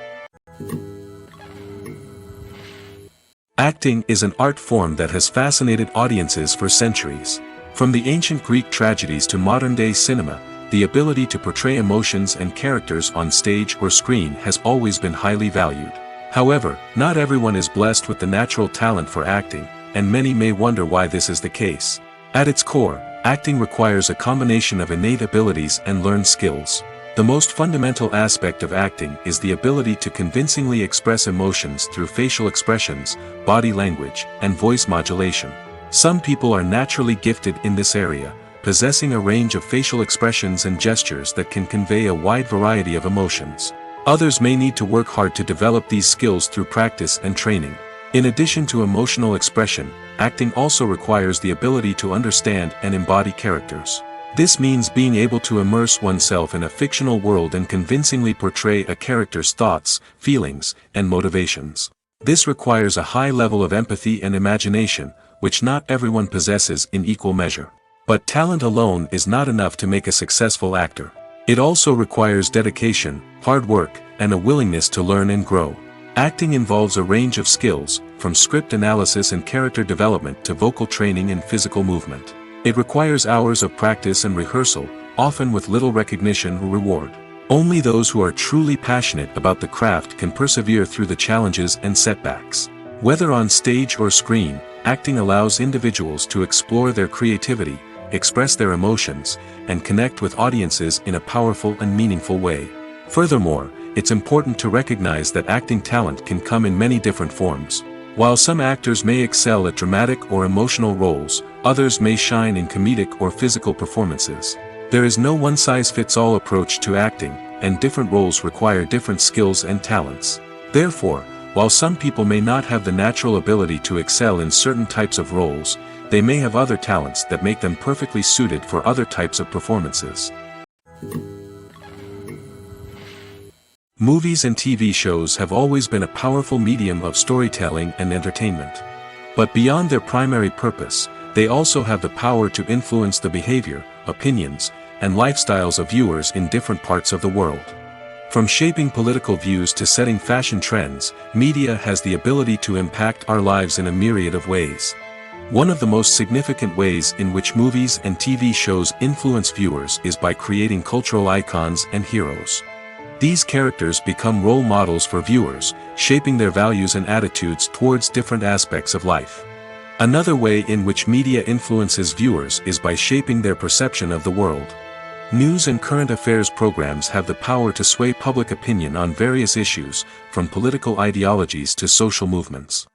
Acting is an art form that has fascinated audiences for centuries. From the ancient Greek tragedies to modern-day cinema, the ability to portray emotions and characters on stage or screen has always been highly valued. However, not everyone is blessed with the natural talent for acting, and many may wonder why this is the case. At its core, acting requires a combination of innate abilities and learned skills. The most fundamental aspect of acting is the ability to convincingly express emotions through facial expressions, body language, and voice modulation. Some people are naturally gifted in this area, possessing a range of facial expressions and gestures that can convey a wide variety of emotions. Others may need to work hard to develop these skills through practice and training. In addition to emotional expression, acting also requires the ability to understand and embody characters. This means being able to immerse oneself in a fictional world and convincingly portray a character's thoughts, feelings, and motivations. This requires a high level of empathy and imagination, which not everyone possesses in equal measure. But talent alone is not enough to make a successful actor. It also requires dedication, hard work, and a willingness to learn and grow. Acting involves a range of skills, from script analysis and character development to vocal training and physical movement. It requires hours of practice and rehearsal, often with little recognition or reward. Only those who are truly passionate about the craft can persevere through the challenges and setbacks. Whether on stage or screen, acting allows individuals to explore their creativity, express their emotions, and connect with audiences in a powerful and meaningful way. Furthermore, it's important to recognize that acting talent can come in many different forms. While some actors may excel at dramatic or emotional roles, others may shine in comedic or physical performances. There is no one-size-fits-all approach to acting, and different roles require different skills and talents. Therefore, while some people may not have the natural ability to excel in certain types of roles, they may have other talents that make them perfectly suited for other types of performances. Movies and TV shows have always been a powerful medium of storytelling and entertainment. But beyond their primary purpose, they also have the power to influence the behavior, opinions, and lifestyles of viewers in different parts of the world. From shaping political views to setting fashion trends, media has the ability to impact our lives in a myriad of ways. One of the most significant ways in which movies and TV shows influence viewers is by creating cultural icons and heroes. These characters become role models for viewers, shaping their values and attitudes towards different aspects of life. Another way in which media influences viewers is by shaping their perception of the world. News and current affairs programs have the power to sway public opinion on various issues, from political ideologies to social movements.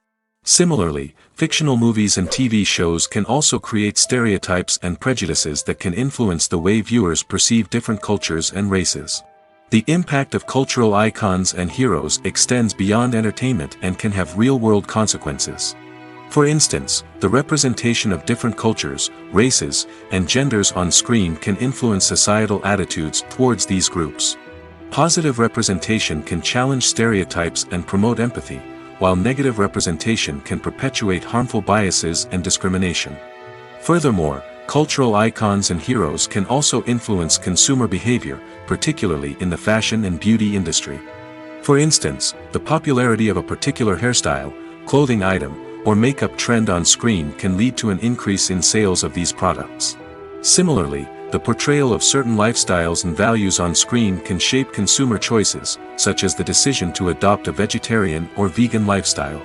Similarly, fictional movies and TV shows can also create stereotypes and prejudices that can influence the way viewers perceive different cultures and races. The impact of cultural icons and heroes extends beyond entertainment and can have real-world consequences. For instance, the representation of different cultures, races, and genders on screen can influence societal attitudes towards these groups. Positive representation can challenge stereotypes and promote empathy, while negative representation can perpetuate harmful biases and discrimination. Furthermore, cultural icons and heroes can also influence consumer behavior, particularly in the fashion and beauty industry. For instance, the popularity of a particular hairstyle, clothing item, or makeup trend on screen can lead to an increase in sales of these products. Similarly, the portrayal of certain lifestyles and values on screen can shape consumer choices, such as the decision to adopt a vegetarian or vegan lifestyle.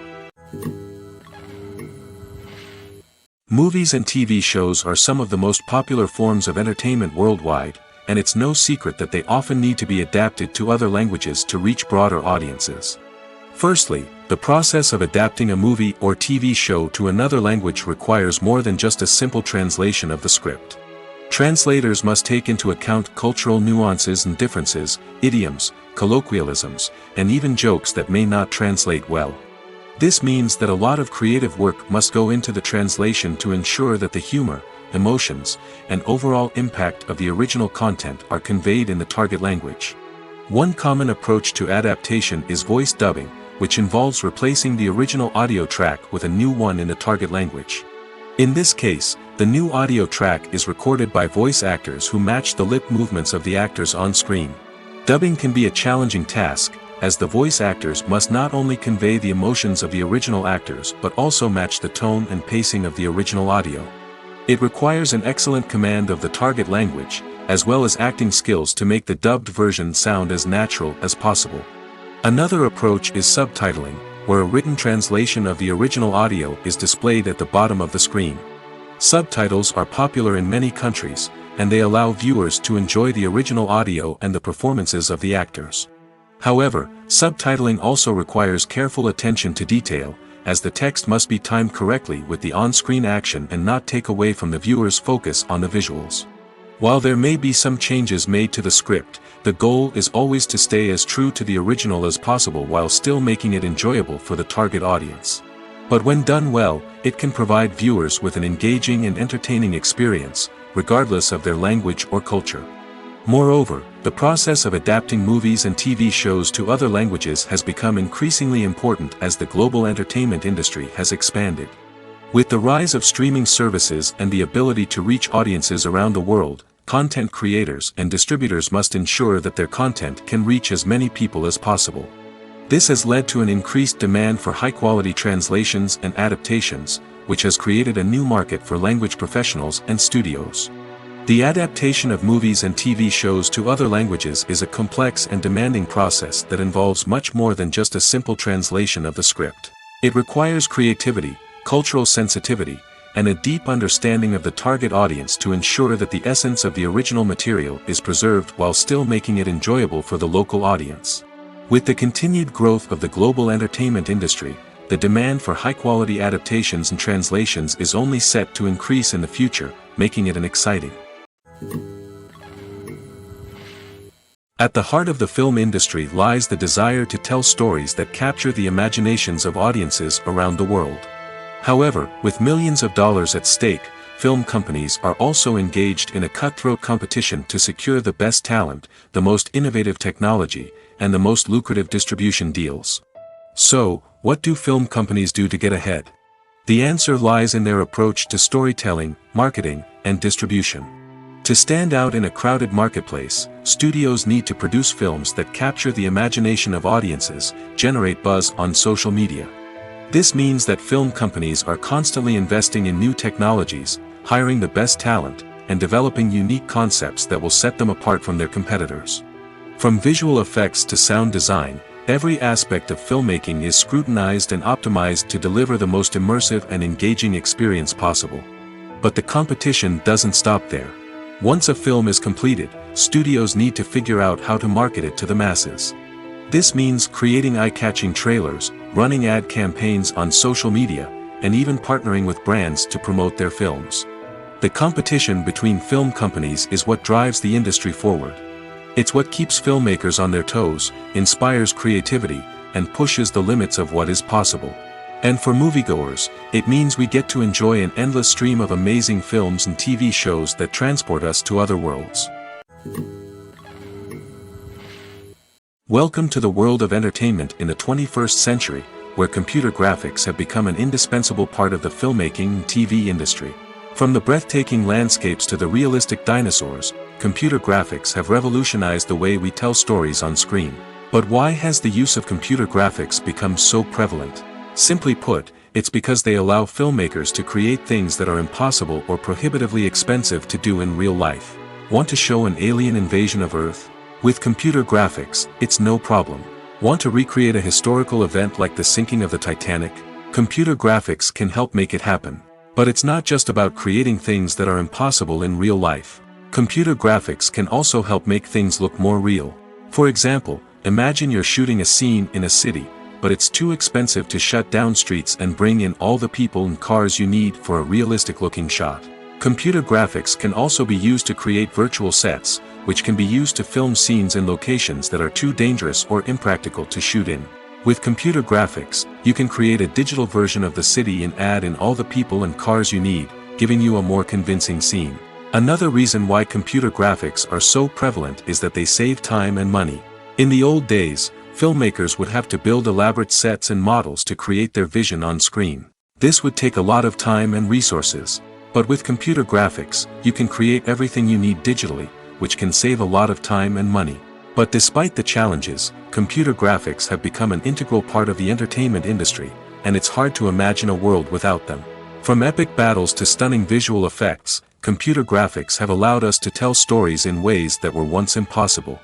Movies and TV shows are some of the most popular forms of entertainment worldwide, and it's no secret that they often need to be adapted to other languages to reach broader audiences. Firstly, the process of adapting a movie or TV show to another language requires more than just a simple translation of the script. Translators must take into account cultural nuances and differences, idioms, colloquialisms, and even jokes that may not translate well. This means that a lot of creative work must go into the translation to ensure that the humor, emotions, and overall impact of the original content are conveyed in the target language. One common approach to adaptation is voice dubbing, which involves replacing the original audio track with a new one in the target language. In this case, the new audio track is recorded by voice actors who match the lip movements of the actors on screen. Dubbing can be a challenging task, as the voice actors must not only convey the emotions of the original actors but also match the tone and pacing of the original audio. It requires an excellent command of the target language, as well as acting skills to make the dubbed version sound as natural as possible. Another approach is subtitling, where a written translation of the original audio is displayed at the bottom of the screen. Subtitles are popular in many countries, and they allow viewers to enjoy the original audio and the performances of the actors. However, subtitling also requires careful attention to detail, as the text must be timed correctly with the on-screen action and not take away from the viewer's focus on the visuals. While there may be some changes made to the script, the goal is always to stay as true to the original as possible while still making it enjoyable for the target audience. But when done well, it can provide viewers with an engaging and entertaining experience, regardless of their language or culture. Moreover, the process of adapting movies and TV shows to other languages has become increasingly important as the global entertainment industry has expanded. With the rise of streaming services and the ability to reach audiences around the world, content creators and distributors must ensure that their content can reach as many people as possible. This has led to an increased demand for high-quality translations and adaptations, which has created a new market for language professionals and studios. The adaptation of movies and TV shows to other languages is a complex and demanding process that involves much more than just a simple translation of the script. It requires creativity, cultural sensitivity, and a deep understanding of the target audience to ensure that the essence of the original material is preserved while still making it enjoyable for the local audience. With the continued growth of the global entertainment industry, the demand for high-quality adaptations and translations is only set to increase in the future, making it an exciting. At the heart of the film industry lies the desire to tell stories that capture the imaginations of audiences around the world. However, with millions of dollars at stake, film companies are also engaged in a cutthroat competition to secure the best talent, the most innovative technology, and the most lucrative distribution deals. So, what do film companies do to get ahead? The answer lies in their approach to storytelling, marketing, and distribution. To stand out in a crowded marketplace, studios need to produce films that capture the imagination of audiences, generate buzz on social media. This means that film companies are constantly investing in new technologies, hiring the best talent, and developing unique concepts that will set them apart from their competitors. From visual effects to sound design, every aspect of filmmaking is scrutinized and optimized to deliver the most immersive and engaging experience possible. But the competition doesn't stop there. Once a film is completed, studios need to figure out how to market it to the masses. This means creating eye-catching trailers, running ad campaigns on social media, and even partnering with brands to promote their films. The competition between film companies is what drives the industry forward. It's what keeps filmmakers on their toes, inspires creativity, and pushes the limits of what is possible. And for moviegoers, it means we get to enjoy an endless stream of amazing films and TV shows that transport us to other worlds. Welcome to the world of entertainment in the 21st century, where computer graphics have become an indispensable part of the filmmaking and TV industry. From the breathtaking landscapes to the realistic dinosaurs, computer graphics have revolutionized the way we tell stories on screen. But why has the use of computer graphics become so prevalent? Simply put, it's because they allow filmmakers to create things that are impossible or prohibitively expensive to do in real life. Want to show an alien invasion of Earth? With computer graphics, it's no problem. Want to recreate a historical event like the sinking of the Titanic? Computer graphics can help make it happen. But it's not just about creating things that are impossible in real life. Computer graphics can also help make things look more real. For example, imagine you're shooting a scene in a city, but it's too expensive to shut down streets and bring in all the people and cars you need for a realistic-looking shot. Computer graphics can also be used to create virtual sets, which can be used to film scenes in locations that are too dangerous or impractical to shoot in. With computer graphics, you can create a digital version of the city and add in all the people and cars you need, giving you a more convincing scene. Another reason why computer graphics are so prevalent is that they save time and money. In the old days, filmmakers would have to build elaborate sets and models to create their vision on screen. This would take a lot of time and resources. But with computer graphics, you can create everything you need digitally, which can save a lot of time and money. But despite the challenges, computer graphics have become an integral part of the entertainment industry, and it's hard to imagine a world without them. From epic battles to stunning visual effects, computer graphics have allowed us to tell stories in ways that were once impossible.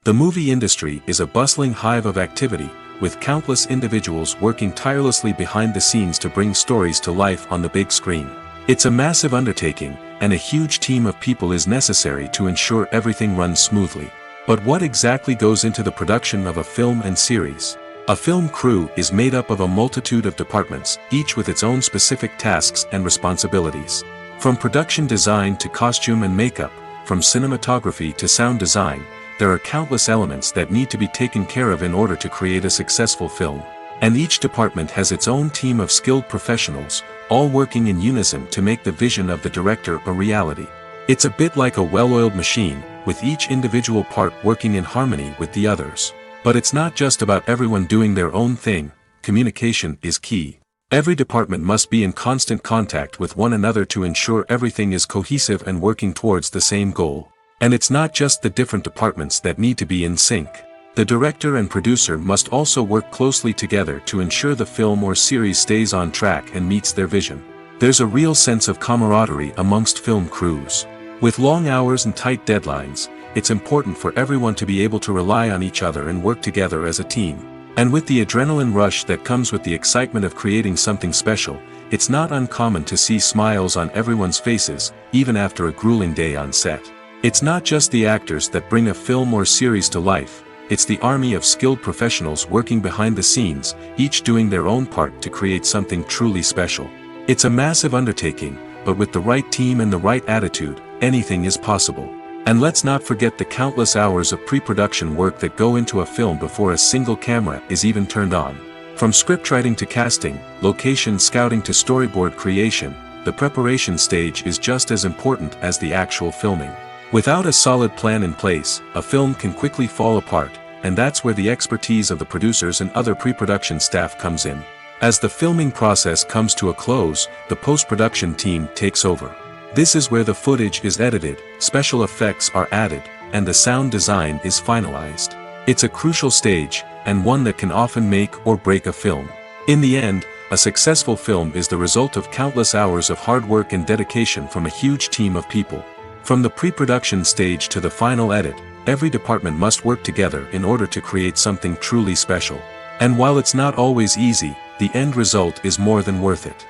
The movie industry is a bustling hive of activity, with countless individuals working tirelessly behind the scenes to bring stories to life on the big screen. It's a massive undertaking, and a huge team of people is necessary to ensure everything runs smoothly. But what exactly goes into the production of a film and series? A film crew is made up of a multitude of departments, each with its own specific tasks and responsibilities. From production design to costume and makeup, from cinematography to sound design, there are countless elements that need to be taken care of in order to create a successful film. And each department has its own team of skilled professionals, all working in unison to make the vision of the director a reality. It's a bit like a well-oiled machine, with each individual part working in harmony with the others. But it's not just about everyone doing their own thing. Communication is key. Every department must be in constant contact with one another to ensure everything is cohesive and working towards the same goal. And it's not just the different departments that need to be in sync. The director and producer must also work closely together to ensure the film or series stays on track and meets their vision. There's a real sense of camaraderie amongst film crews. With long hours and tight deadlines, it's important for everyone to be able to rely on each other and work together as a team. And with the adrenaline rush that comes with the excitement of creating something special, it's not uncommon to see smiles on everyone's faces, even after a grueling day on set. It's not just the actors that bring a film or series to life, it's the army of skilled professionals working behind the scenes, each doing their own part to create something truly special. It's a massive undertaking, but with the right team and the right attitude, anything is possible. And let's not forget the countless hours of pre-production work that go into a film before a single camera is even turned on. From scriptwriting to casting, location scouting to storyboard creation, the preparation stage is just as important as the actual filming. Without a solid plan in place, a film can quickly fall apart, and that's where the expertise of the producers and other pre-production staff comes in. As the filming process comes to a close, the post-production team takes over. This is where the footage is edited, special effects are added, and the sound design is finalized. It's a crucial stage, and one that can often make or break a film. In the end, a successful film is the result of countless hours of hard work and dedication from a huge team of people. From the pre-production stage to the final edit, every department must work together in order to create something truly special. And while it's not always easy, the end result is more than worth it.